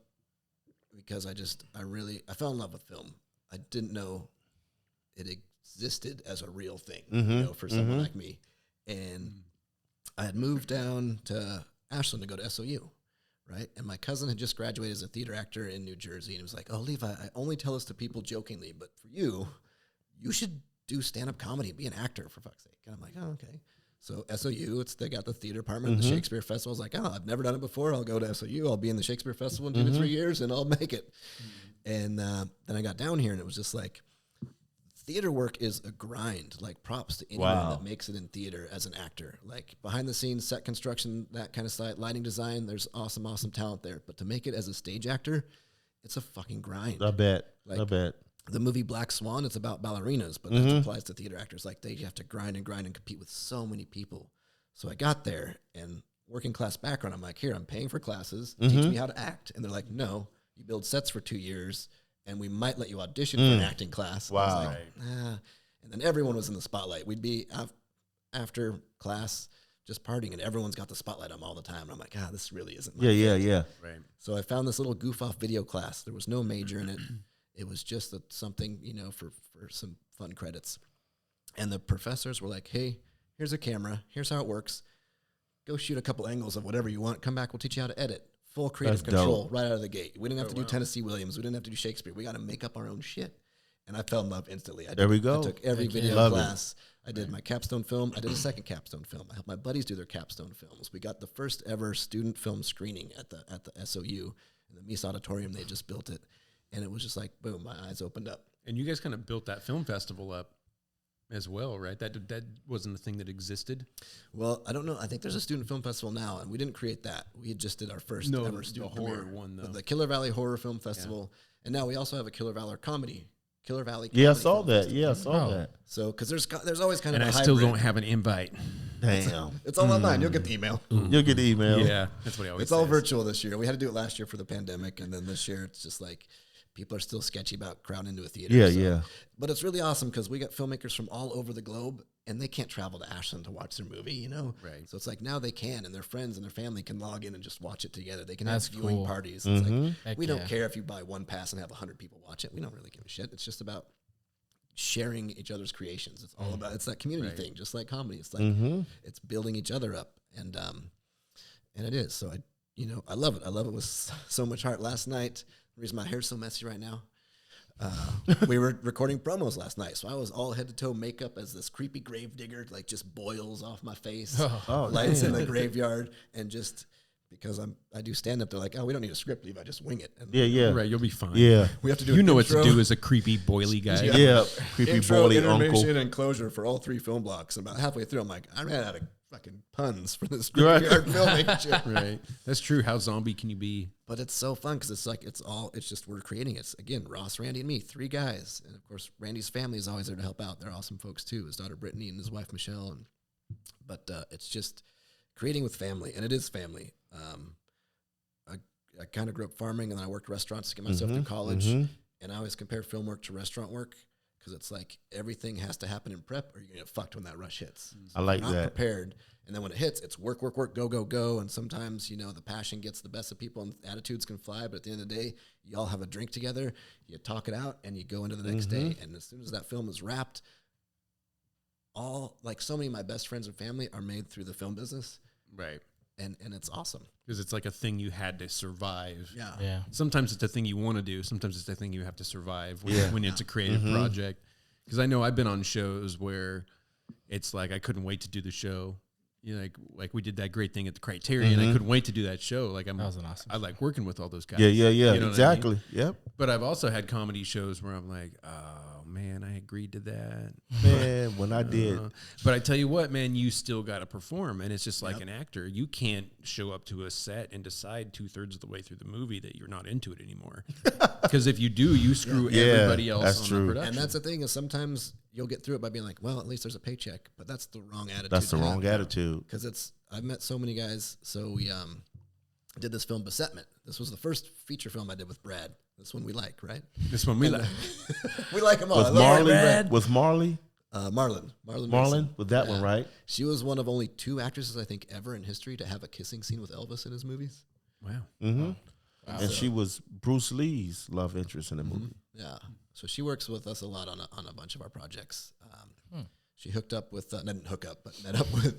because I fell in love with film. I didn't know it existed as a real thing, Mm-hmm. you know, for someone like me. And I had moved down to Ashland to go to SOU, right? And my cousin had just graduated as a theater actor in New Jersey, and he was like, "Oh, Levi, I only tell this to people jokingly, but for you, you should do stand-up comedy, be an actor, for fuck's sake." And I'm like, "Oh, okay." So SOU, they got the theater department, the Shakespeare Festival. I was like, "Oh, I've never done it before. I'll go to SOU. I'll be in the Shakespeare Festival in 2 to 3 years, and I'll make it." And then I got down here, and it was just like, theater work is a grind. Like, props to anyone that makes it in theater as an actor. Like, behind the scenes, set construction, that kind of stuff, lighting design, there's awesome talent there. But to make it as a stage actor, it's a fucking grind. I bet. The movie Black Swan, it's about ballerinas, but that applies to theater actors. Like, they have to grind and compete with so many people. So I got there, and working class background, I'm like, here, I'm paying for classes, teach me how to act. And they're like, no, you build sets for 2 years, and we might let you audition for an acting class. Wow. I was like, And then everyone was in the spotlight. We'd be after class just partying, and everyone's got the spotlight on all the time. And I'm like, this really isn't my thing. Yeah. Right. So I found this little goof-off video class. There was no major in it. It was just something, you know, for some fun credits. And the professors were like, hey, here's a camera. Here's how it works. Go shoot a couple angles of whatever you want. Come back. We'll teach you how to edit. Full creative control right out of the gate. We didn't have to do Tennessee Williams. We didn't have to do Shakespeare. We got to make up our own shit. And I fell in love instantly. I took every video class. I did my capstone film. I did a second capstone film. I helped my buddies do their capstone films. We got the first ever student film screening at the SOU in the Mies Auditorium. They just built it. And it was just like, boom, my eyes opened up. And you guys kind of built that film festival up as well, right? That wasn't a thing that existed. Well, I don't know. I think there's a student film festival now, and we didn't create that. We just did our first ever student horror premiere one, though. of the Killer Valley Horror Film Festival, and now we also have a Killer Valley Comedy. Yeah, I saw that. Yeah, I saw that. So, because there's always kind of And a I still hybrid. don't have an invite. Damn. It's all online. You'll get the email. You'll get the email. Yeah, that's what I always It's all say. virtual this year. We had to do it last year for the pandemic, and then this year it's just like people are still sketchy about crowding into a theater. Yeah. But it's really awesome because we got filmmakers from all over the globe, and they can't travel to Ashland to watch their movie, you know? Right. So it's like now they can, and their friends and their family can log in and just watch it together. They can That's have viewing cool. parties. It's like, Heck we don't yeah. care if you buy one pass and have 100 people watch it. We don't really give a shit. It's just about sharing each other's creations. It's all about, it's that community thing, just like comedy. It's like, it's building each other up. And it is. So I love it. I love it with so much heart. Last night, the reason my hair's so messy right now, we were recording promos last night, so I was all head to toe makeup as this creepy grave digger, like just boils off my face, lights in the graveyard, and just because I do stand up, they're like, oh, we don't need a script, Levi, just wing it. And Yeah. Right, you'll be fine. Yeah. we have to do. You an know what to intro, do as a creepy, boily guy. Yeah. Creepy intro, boily intermission, uncle. and closure for all 3 film blocks. And about halfway through, I'm like, I ran out of fucking puns for this Right. graveyard filming shit. Right. That's true. How zombie can you be? But it's so fun because it's just we're creating it. It's, again, Ross, Randy, and me, 3 guys. And of course, Randy's family is always there to help out. They're awesome folks too. His daughter Brittany and his wife Michelle. But it's just creating with family, and it is family. I kind of grew up farming, and then I worked restaurants to get myself through college. And I always compare film work to restaurant work because it's like everything has to happen in prep, or you're gonna get fucked when that rush hits. So I like if you're not that. prepared, and then when it hits, it's work, go. And sometimes the passion gets the best of people, and attitudes can fly. But at the end of the day, you all have a drink together, you talk it out, and you go into the next day. And as soon as that film is wrapped, so many of my best friends and family are made through the film business, Right. and it's awesome. Because it's like a thing you had to survive. Yeah. Sometimes it's a thing you want to do. Sometimes it's a thing you have to survive when it's a creative project. Because I know I've been on shows where it's like I couldn't wait to do the show. Like we did that great thing at the Criterion. I couldn't wait to do that show. Like That was an awesome I like working with all those guys. Yeah. You know what I mean? Exactly. Yep. But I've also had comedy shows where I'm like, oh man, I agreed to that. Man, when I did. But I tell you what, man, you still got to perform. And it's just like an actor. You can't show up to a set and decide 2/3 of the way through the movie that you're not into it anymore. Because if you do, you screw everybody else that's on true. the production. And that's the thing is sometimes you'll get through it by being like, well, at least there's a paycheck. But that's the wrong attitude. That's the wrong attitude. Because I've met so many guys. So we did this film, Besetment. This was the first feature film I did with Brad. This one we like, right? This one we like. We like them all. I With love Marley, Brad. with Marley, Marlon Marlon, with that one, right? She was one of only 2 actresses, I think, ever in history to have a kissing scene with Elvis in his movies. Wow. And she was Bruce Lee's love interest in the movie. Yeah. So she works with us a lot on a bunch of our projects. She hooked up with, didn't hook up, but met up with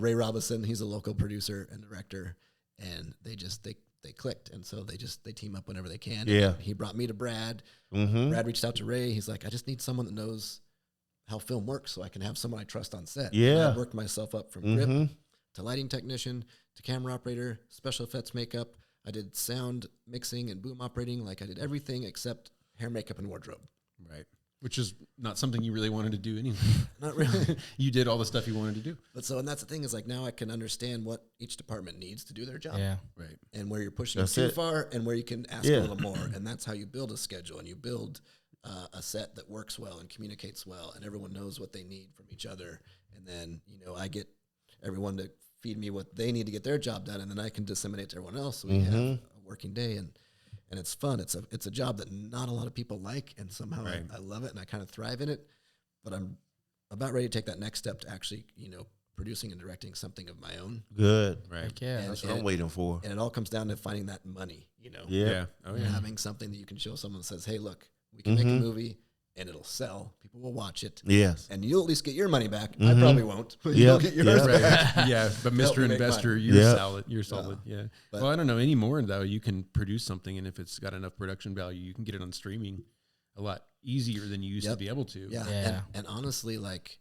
Ray Robinson. He's a local producer and director, and they clicked. And so they team up whenever they can. Yeah. And he brought me to Brad. Mm-hmm. Brad reached out to Ray. He's like, I just need someone that knows how film works so I can have someone I trust on set. Yeah. And I worked myself up from grip to lighting technician to camera operator, special effects makeup. I did sound mixing and boom operating. Like I did everything except hair, makeup, and wardrobe. Right. Which is not something you really wanted to do anyway. Not really. You did all the stuff you wanted to do. But so, and that's the thing is like now I can understand what each department needs to do their job. Yeah. Right. And where you're pushing That's too it. far and where you can ask a little more. And that's how you build a schedule and you build a set that works well and communicates well and everyone knows what they need from each other. And then, I get everyone to feed me what they need to get their job done. And then I can disseminate to everyone else. So we have a working day and it's fun. It's a job that not a lot of people like. And somehow I love it and I kind of thrive in it, but I'm about ready to take that next step to actually, producing and directing something of my own. Good. Right. Yeah. And That's what I'm waiting for. And it all comes down to finding that money, Yeah. Oh, and yeah. having something that you can show someone that says, hey, look, we can make a movie and it'll sell. People will watch it. Yes. And you'll at least get your money back. I probably won't. But Yeah. you'll get yours Yeah. back. Yeah, but Help Mr. me make Investor, mine. you're Yeah. solid. You're solid. Yeah. but- Well, I don't know anymore though. You can produce something, and if it's got enough production value, you can get it on streaming a lot easier than you used to be able to. Yeah. Yeah. And honestly, like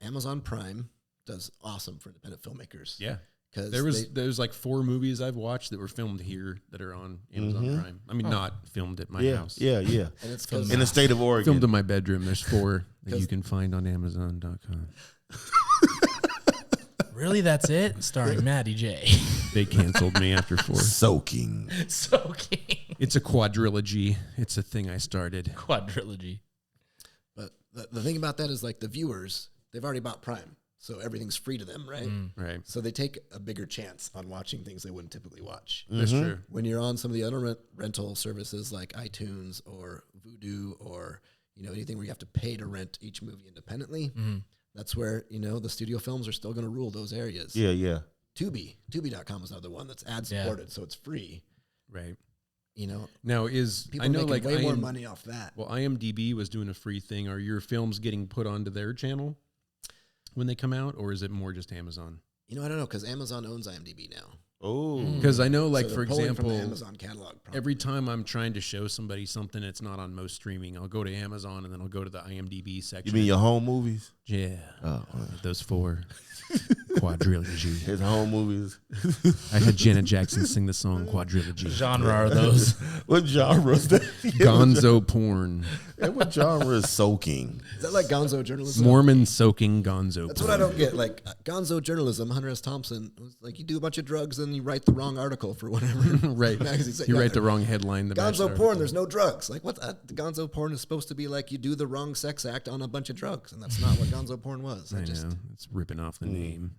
Amazon Prime does awesome for independent filmmakers. Yeah. Because There's like 4 movies I've watched that were filmed here that are on Amazon Prime. I mean, not filmed at my Yeah. house. Yeah. Yeah. and it's because In the state of Oregon. Filmed in my bedroom. There's 4 that 'Cause- you can find on Amazon.com. Really, that's it? Starring Matty J. They canceled me after 4. Soaking. Soaking. It's a quadrilogy. It's a thing I started. Quadrilogy. But the thing about that is like the viewers, they've already bought Prime. So everything's free to them, right? Right. So they take a bigger chance on watching things they wouldn't typically watch. That's true. When you're on some of the other rental services like iTunes or Vudu or anything where you have to pay to rent each movie independently, that's where the studio films are still going to rule those areas. Yeah. Yeah. Tubi.com is another one that's ad supported, so it's free. Right. People Now I know are making like way more money off that. Well, IMDb was doing a free thing. Are your films getting put onto their channel when they come out, or is it more just Amazon? I don't know because Amazon owns IMDb now. Oh. Because I know, like So for they're pulling from example, the Amazon catalog. Probably. every time I'm trying to show somebody something that's not on most streaming, I'll go to Amazon and then I'll go to the IMDb section. You mean your home movies? Yeah, Oh. those 4 quadrilogy. His home movies. I had Janet Jackson sing the song Quadrilogy. Genre are those? What genre is that? Gonzo porn, And what genre is soaking? Is that like Gonzo journalism? Mormon soaking Gonzo. That's porn. what I don't get. Like Gonzo journalism, Hunter S. Thompson was like, you do a bunch of drugs and you write the wrong article for whatever. Right. magazine. You write the wrong headline. The Gonzo Bachelor. porn. There's no drugs. Like what? The Gonzo porn is supposed to be like you do the wrong sex act on a bunch of drugs, and that's not what Gonzo porn was. I know. It's ripping off the name.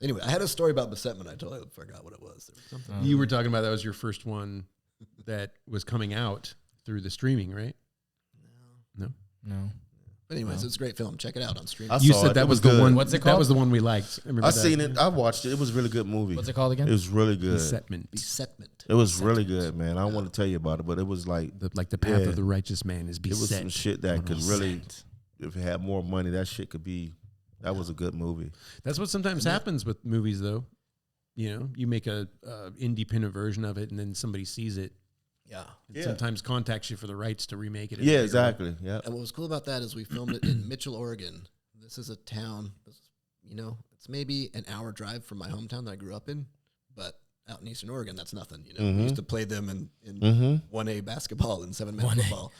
Anyway, I had a story about besetment. I totally forgot what it was. There was something. You were talking about that was your first one that was coming out through the streaming, right? No. No. But anyways, it's a great film. Check it out on streaming. I You saw said it. that It was was the good. one. What's it That called? was the one we liked. I remember I that. seen it. I watched it. It was a really good movie. What's it called again? It was really good. Besetment. Besetment. It was really good, man. I don't want to tell you about it, but it was like The path Yeah. of the righteous man is it was beset. some shit that could really, if it had more money, that shit could be. That was a good movie. That's what sometimes happens with movies, though. You make a independent version of it, and then somebody sees it. Yeah. And sometimes contacts you for the rights to remake it. Yeah, exactly. Yeah. And what was cool about that is we filmed it in Mitchell, Oregon. This is a town, it's maybe an hour drive from my hometown that I grew up in, but out in Eastern Oregon, that's nothing. We used to play them in 1A basketball and 7-man 1A. football.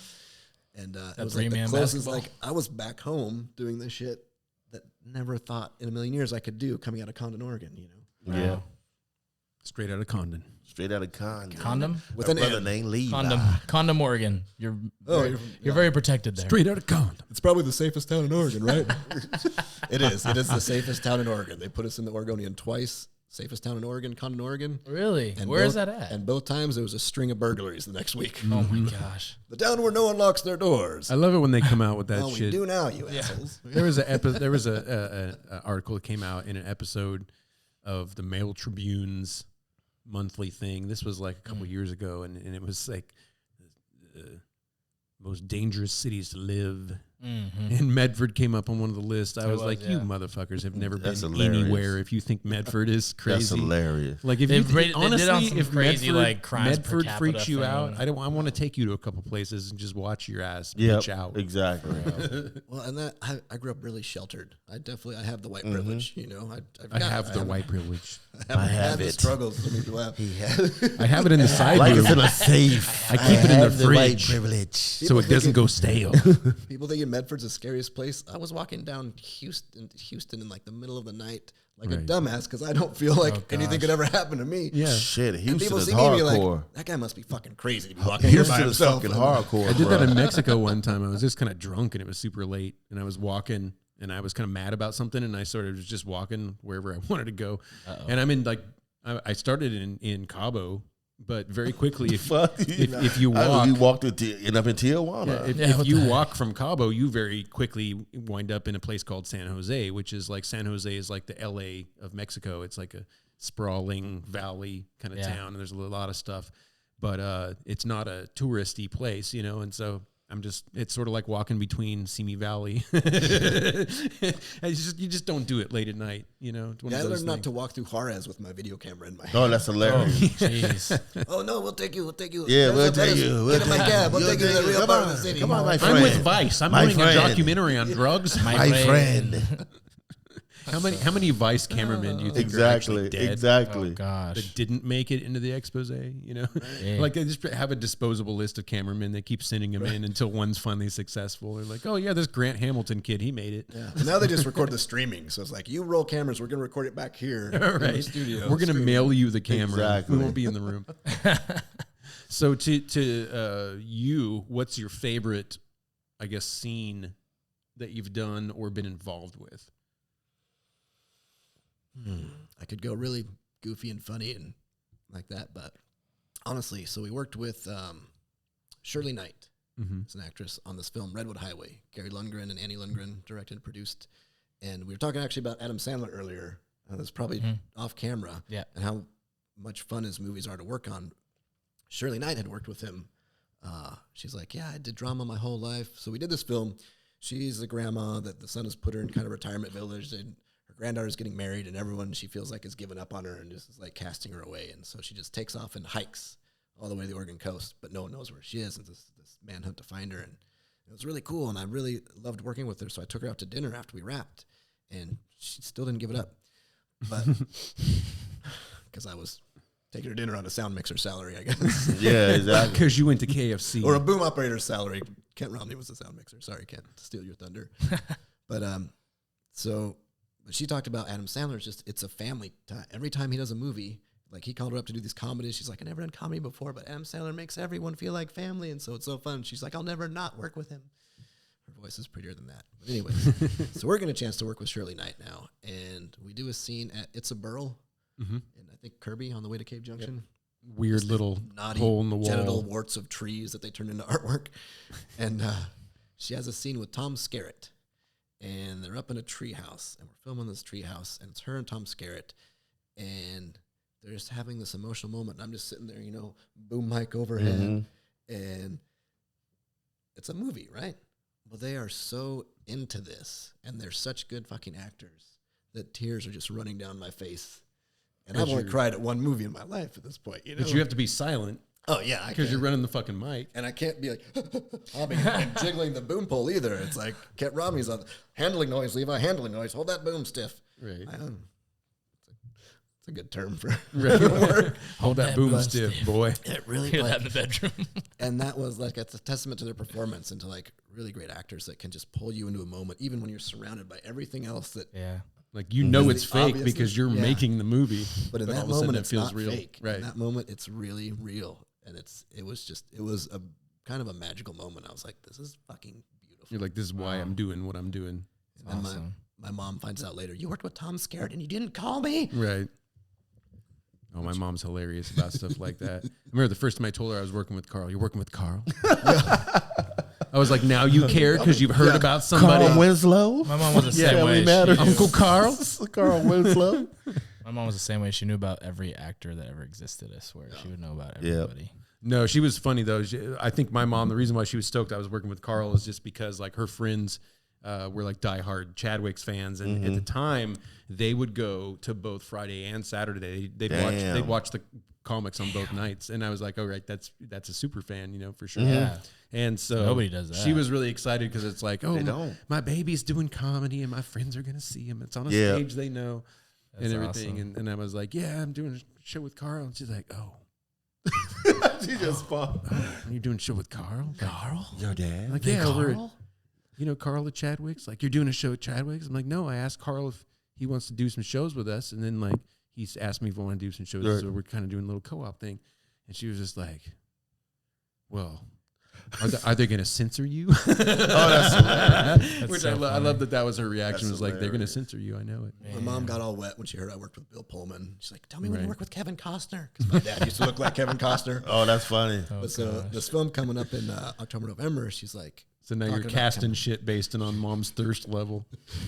And it was like the 3-man closest, basketball. like I was back home doing this shit that never thought in a million years I could do coming out of Condon, Oregon, Yeah. Straight out of Condon. Straight out of Condon. Condom? With My an brother N. named Levi. Condom, Oregon. You're Oh, very, you're you're very protected there. Straight out of Condon. It's probably the safest town in Oregon, right? It is. It is the safest town in Oregon. They put us in the Oregonian twice. Safest town in Oregon, Condon, Oregon. Really? And Where is both- that at? And both times there was a string of burglaries the next week. Oh my gosh. The town where no one locks their doors. I love it when they come out with that Well, we shit. do now, you assholes. There was a article that came out in an episode of the Mail Tribune's monthly thing. This was like a couple years ago, and it was like most dangerous cities to live. Mm-hmm. And Medford came up on one of the lists. I was like, yeah. you motherfuckers have never That's been hilarious. anywhere if you think Medford is crazy. That's hilarious. Like if They you did on honestly, some if crazy, Medford, like, crimes per Medford capita freaks you out, thing. I want to take you to a couple places and just watch your ass Yep, bitch out. exactly. Well, and that I grew up really sheltered. I have the white privilege, you know. I have the white privilege. I have the it. struggles. I mean, you have. I have it in the side Like room. it's in a safe. I keep it in the have white fridge privilege. so it doesn't go stale. People thinking Medford's the scariest place. I was walking down Houston in like the middle of the night, like a Right. dumbass, because I don't feel like anything gosh. could ever happen to me. Yeah. Shit, And Houston people is see me and be hardcore. like, that guy must be fucking crazy to be walking here by Houston is himself. fucking hardcore. I did that bruh. in Mexico one time. I was just kind of drunk and it was super late and I was walking and I was kind of mad about something and I sort of was just walking wherever I wanted to go. And I'm in like, I started in Cabo, but very quickly, if you walk, you walked end up in Tijuana. if you walk from Cabo, you very quickly wind up in a place called San Jose, which is like San Jose is like the LA of Mexico. It's like a sprawling valley kind of town, and there's a lot of stuff, but it's not a touristy place, you know. And so it's sort of like walking between Simi Valley. You just don't do it late at night, you know. It's one Yeah, I of those learned not things. to walk through Juarez with my video camera in my hand. Oh, that's hilarious. Jeez. Oh no, we'll take you. Yeah, we'll take you. Get in my cab. We'll take you to the real part of the city. Come on, my I'm friend. with Vice. I'm My doing a friend. documentary on drugs. My friend. How many Vice cameramen do you think are actually Exactly. dead? Exactly. Oh gosh. That didn't make it into the expose, you know? Yeah. Like they just have a disposable list of cameramen. They keep sending them in until one's finally successful. They're like, oh yeah, this Grant Hamilton kid, he made it. Yeah. Now they just record the streaming. So it's like, you roll cameras. We're going to record it back here in the Right. studio. We're going to mail you the camera. Exactly. We won't be in the room. So to you, what's your favorite, I guess, scene that you've done or been involved with? I could go really goofy and funny and like that, but honestly, so we worked with Shirley Knight, as an actress on this film, Redwood Highway. Gary Lundgren and Annie Lundgren directed and produced. And we were talking actually about Adam Sandler earlier. That's probably off camera. Yeah. And how much fun his movies are to work on. Shirley Knight had worked with him. She's like, yeah, I did drama my whole life. So we did this film. She's the grandma that the son has put her in kind of retirement village, and her granddaughter's getting married, and everyone she feels like has given up on her and just is like casting her away. And so she just takes off and hikes all the way to the Oregon coast, but no one knows where she is. And this manhunt to find her. And it was really cool. And I really loved working with her. So I took her out to dinner after we wrapped, and she still didn't give it up. But because I was taking her dinner on a sound mixer salary, I guess. Yeah, exactly. Because you went to KFC. Or a boom operator's salary. Kent Romney was the sound mixer. Sorry, Kent, to steal your thunder. But she talked about Adam Sandler's it's a family time. Every time he does a movie, like he called her up to do these comedies. She's like, I never done comedy before, but Adam Sandler makes everyone feel like family. And so it's so fun. She's like, I'll never not work with him. Her voice is prettier than that. But anyways, so we're getting a chance to work with Shirley Knight now. And we do a scene at It's a Burl in, I think, Kirby on the way to Cave Junction. Weird little Naughty hole in the wall. genital warts of trees that they turn into artwork. And she has a scene with Tom Skerritt. And they're up in a treehouse, and we're filming this treehouse, and it's her and Tom Skerritt, and they're just having this emotional moment. And I'm just sitting there, you know, boom mic overhead, and it's a movie, right? Well, they are so into this, and they're such good fucking actors that tears are just running down my face. And I've only cried at one movie in my life at this point, you know. But you have to be silent Oh yeah, I because can't. you're running the fucking mic. And I can't be like hobbing and jiggling the boom pole either. It's like Kent Romney's on handling noise, Levi, handling noise. Hold that boom stiff. Right. It's a good term for Right. Hold that boom stiff, boy. it. Really, Hear that like, in the bedroom. and that was like it's a testament to their performance and to like really great actors that can just pull you into a moment, even when you're surrounded by everything else. That, Yeah. Like you know it's fake Obviously, because you're yeah. making the movie. but in all that of a sudden moment, it it's feels not real. fake. Right. In that moment, it's really real, and it was a kind of a magical moment. I was like, this is fucking beautiful. You're like, this is why I'm doing what I'm doing. And Awesome. my mom finds out later, you worked with Tom Skerritt and you didn't call me. Right. Oh, my mom's hilarious about stuff like that. I remember the first time I told her I was working with Karl. You're working with Karl? I was like, now you care because you've heard about somebody. Carl Winslow. My mom was the same Family way. Matters. Uncle Karl? Carl Winslow. My mom was the same way. She knew about every actor that ever existed. I swear, she would know about Yep. everybody. No, she was funny though. I think my mom, the reason why she was stoked I was working with Karl is just because like her friends were like diehard Chadwick's fans, and at the time they would go to both Friday and Saturday. They'd watch the comics on both nights, and I was like, "Oh, right, that's a super fan, you know, for sure." Yeah. And so Nobody does that. She was really excited because it's like, "Oh, my baby's doing comedy, and my friends are gonna see him. It's on a stage they know, and everything." Awesome. And I was like, "Yeah, I'm doing a show with Karl," and she's like, "Oh." She just fun. You're doing a show with Karl? Carl? Your dad? Like, yeah, over at, Karl at Chadwick's? Like, you're doing a show at Chadwick's? I'm like, no, I asked Karl if he wants to do some shows with us. And then, like, he's asked me if I want to do some shows. Right. So we're kind of doing a little co-op thing. And she was just like, well, are they going to censor you? Oh, that's hilarious. Which so I love that was her reaction. That's was like, they're going to hilarious. censor you. I know it. My mom got all wet when she heard I worked with Bill Pullman. She's like, tell me when you Right. work with Kevin Costner. Because my dad used to look like Kevin Costner. Oh, that's funny. But so this film coming up in October, November, she's like, So now you're talking about casting Kevin. shit based on mom's thirst level.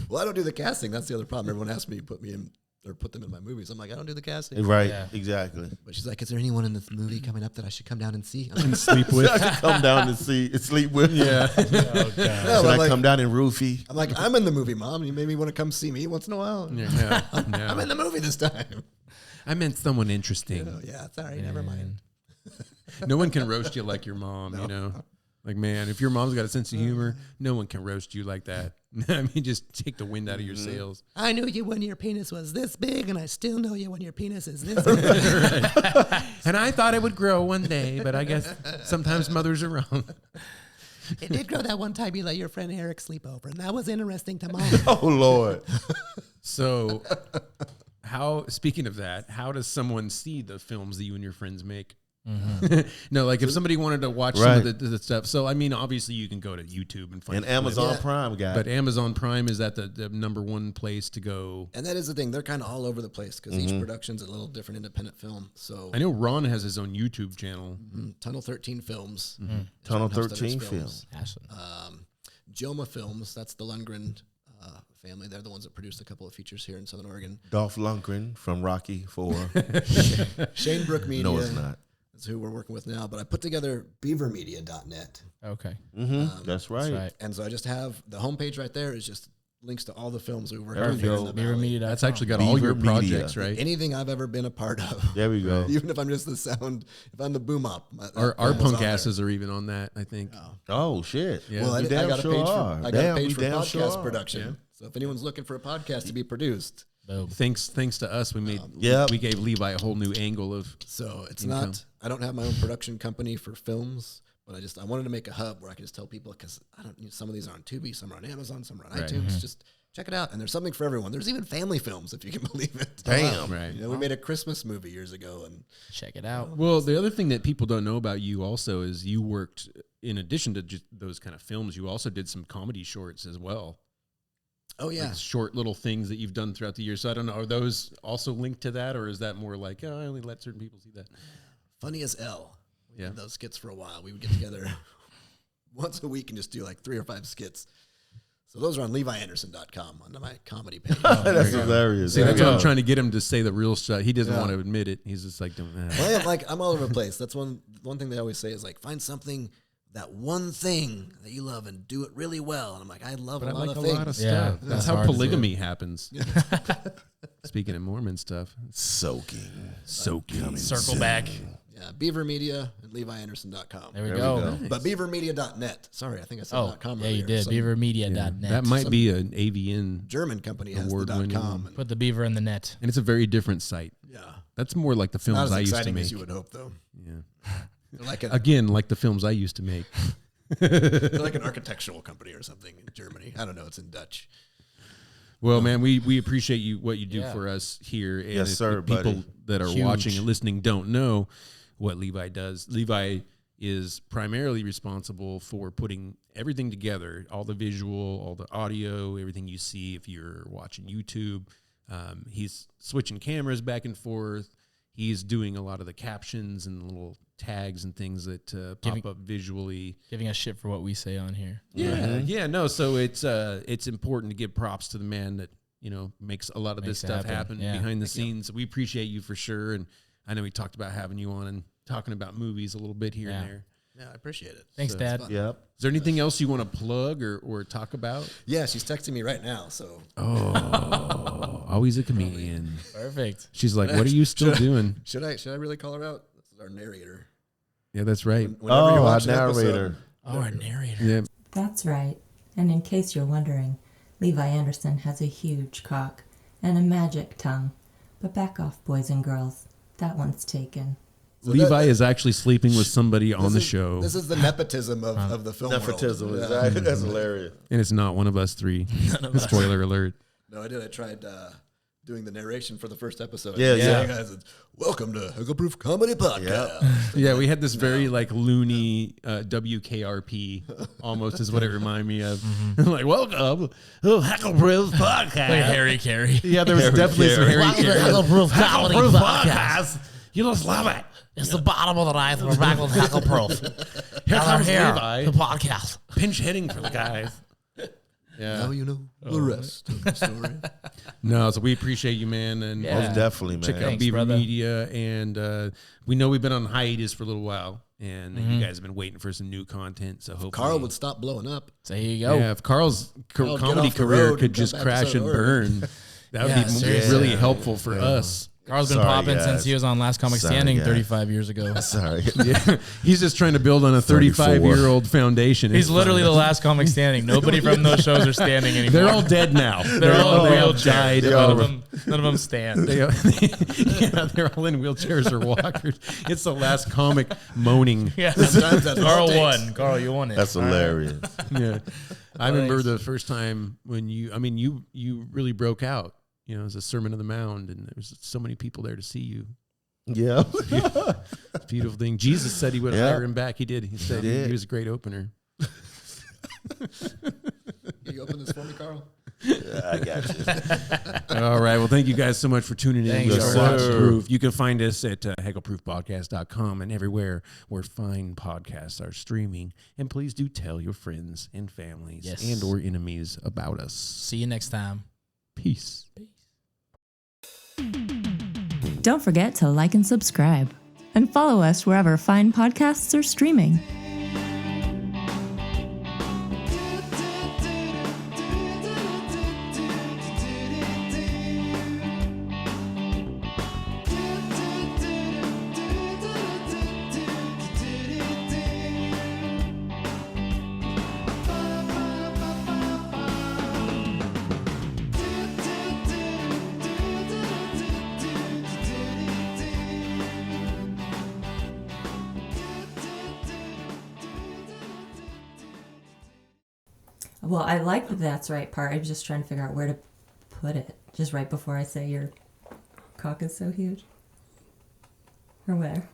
Well, I don't do the casting. That's the other problem. Everyone asks me to put me in or put them in my movies. I'm like, I don't do the casting. Right, Yeah. exactly. But she's like, is there anyone in this movie coming up that I should come down and see? I'm And like, sleep with. I should come down and sleep with. Yeah. Oh, God. no, Should but I I'm like, come down and roofie? I'm like, I'm in the movie, Mom. You maybe want to come see me once in a while. No. I'm in the movie this time. I meant someone interesting. Oh, yeah, it's all right. Never mind. No one can roast you like your mom, you know? Like, man, if your mom's got a sense of humor, no one can roast you like that. I mean, just take the wind out of your sails. I knew you when your penis was this big, and I still know you when your penis is this big. And I thought it would grow one day, but I guess sometimes mothers are wrong. It did grow that one time you let your friend Eric sleep over, and that was interesting to Mom. Oh, Lord. So, speaking of that, how does someone see the films that you and your friends make? No, like if somebody wanted to watch some of the stuff. So, I mean, obviously you can go to YouTube and find And Amazon Yeah. Prime, guy. But Amazon Prime, is that the number one place to go? And that is the thing; they're kind of all over the place because each production's a little different independent film. So, I know Ron has his own YouTube channel. Tunnel 13 Films, Tunnel John Huston's 13 films. Ashland. Joma Films. That's the Lundgren family. They're the ones that produced a couple of features here in Southern Oregon. Dolph Lundgren from Rocky 4. Shane Brook Media. No, it's not. That's who we're working with now. But I put together beavermedia.net. Okay. That's right. That's right. And so I just have the homepage right there is just links to all the films we worked There on we here go. in the Valley. BeaverMedia.com. That's actually got all your Beaver Media. projects, right? Anything I've ever been a part of. There we go. Even if I'm just the sound, if I'm the boom op. Our film was punk on there. asses are even on that, I think. Oh, shit. Yeah. Well, I We got a sure page are. for, I got a Damn, page we for damn podcast sure are. production. So if anyone's looking for a podcast to be produced, Boom. Thanks to us, we made. Yep. We gave Levi a whole new angle of. so it's Income. not. I don't have my own production company for films, but I wanted to make a hub where I could just tell people because I don't. Some of these are on Tubi, some are on Amazon, some are on Right. iTunes. Just check it out, and there's something for everyone. There's even family films, if you can believe it. Damn. Right. You know, we made a Christmas movie years ago, and Check it out. Well, the other thing that people don't know about you also is you worked, in addition to just those kind of films, you also did some comedy shorts as well. oh yeah, Like short little things that you've done throughout the year. So I don't know, are those also linked to that, or is that more like, oh, I only let certain people see that? Funny as L. We Yeah. did those skits for a while. We would get together once a week and just do like 3 or 5 skits. So those are on LeviAnderson.com on my comedy page. That's hilarious. See, that's Yeah. what I'm trying to get him to say the real shit. He doesn't want to admit it. He's just like, don't. Well, I'm all over the place. That's one thing they always say is like, find something, that one thing that you love and do it really well. And I'm like, I love But I a lot like of a things. lot of Yeah, stuff. that's That's how hard to do. polygamy happens. Speaking of Mormon stuff, Soaking. Circle back. Yeah, Beaver Media and LeviAnderson.com. There we we go. go. But BeaverMedia.net. Sorry, I think I said Oh, .com yeah, earlier. you did. Some BeaverMedia.net. that might be an AVN, German company has the Award-winning. .com. And, Put the beaver in the net. and it's a very different site. yeah, That's more like the not films as I used to exciting make. as you would hope, though. Yeah. They're like, Again, like the films I used to make. they're like an architectural company or something in Germany. I don't know. It's in Dutch. Well, man, we appreciate what you do Yeah. for us here. And Yes, if sir, the people buddy. that are Huge. watching and listening don't know what Levi does. Levi is primarily responsible for putting everything together, all the visual, all the audio, everything you see if you're watching YouTube. He's switching cameras back and forth. He's doing a lot of the captions and little tags and things that pop up visually. Giving us shit for what we say on here. Yeah, no. So it's important to give props to the man that makes a lot of Makes this it stuff happen. happen Yeah. behind the scenes. We appreciate you for sure, and I know we talked about having you on, and talking about movies a little bit here Yeah. and there. Yeah, I appreciate it. Thanks, So Dad. Yep. Is there anything else you want to plug or talk about? Yeah, she's texting me right now. So Oh, always a comedian. Perfect. She's like, "What are you still doing?" should I really call her out? This is our narrator. Yeah, that's right. Whenever you Oh, our watch an episode- narrator. Oh, our narrator. Yeah, That's right. And in case you're wondering, Levi Anderson has a huge cock and a magic tongue. But back off, boys and girls. That one's taken. So Levi is actually sleeping with somebody on the is- show, This is the nepotism of the film Nepotism. world. Exactly. That's hilarious. and it's not one of us three. Spoiler alert. No, I did. I tried doing the narration for the first episode. Yeah, yeah. Hey guys, welcome to Heckleproof Comedy Podcast. Yeah, we had this very like loony WKRP almost is what it reminded me of. Like, welcome to Heckleproof Podcast. Like Harry Carey. Yeah, there was Harry definitely some Carey. Harry Carey. Heckleproof Comedy Podcast. You just love it. It's the bottom of the ninth. We're back with Heckleproof. Here comes here, Levi. the podcast. Pinch hitting for the guys. Yeah. Now you know the rest of the story. No, so we appreciate you, man. And Yeah. Most definitely, man. check out Thanks, Beaver brother. Media. And we know we've been on hiatus for a little while. And you guys have been waiting for some new content. So hopefully. Carl would stop blowing up. So here you go. Yeah, if Carl's Carl, get comedy off the career road could and come just back crash to and Southern burn, that would Yeah, be seriously. really helpful for us. Carl's been Sorry, popping guys. since he was on Last Comic Sorry, Standing guys. 35 years ago. Sorry. Yeah, he's just trying to build on a 34. 35-year-old foundation. He's It's literally fine. the last comic standing. Nobody from those shows are standing anymore. They're all dead now. They're all in they all wheelchairs. died. None of them stand. Yeah, they're all in wheelchairs or walkers. It's the last comic moaning. Yeah. Sometimes that's Carl all it takes. won. Carl, you won it. That's hilarious. Yeah, I remember Thanks. the first time when you really broke out. You know, it was a Sermon on the Mount, and there was so many people there to see you. Yeah. Beautiful thing. Jesus said he would Yeah. hire him back. He did. He said did. he was a great opener. Can you open this for me, Carl? I got you. All right. Well, thank you guys so much for tuning in. Thanks, We are sir. Heckleproof. You can find us at heckleproofpodcast.com and everywhere where fine podcasts are streaming. And please do tell your friends and families Yes. and or enemies about us. See you next time. Peace. Don't forget to like and subscribe. And follow us wherever fine podcasts are streaming. Well, I like the "that's right" part. I'm just trying to figure out where to put it. Just right before I say your cock is so huge. Or where?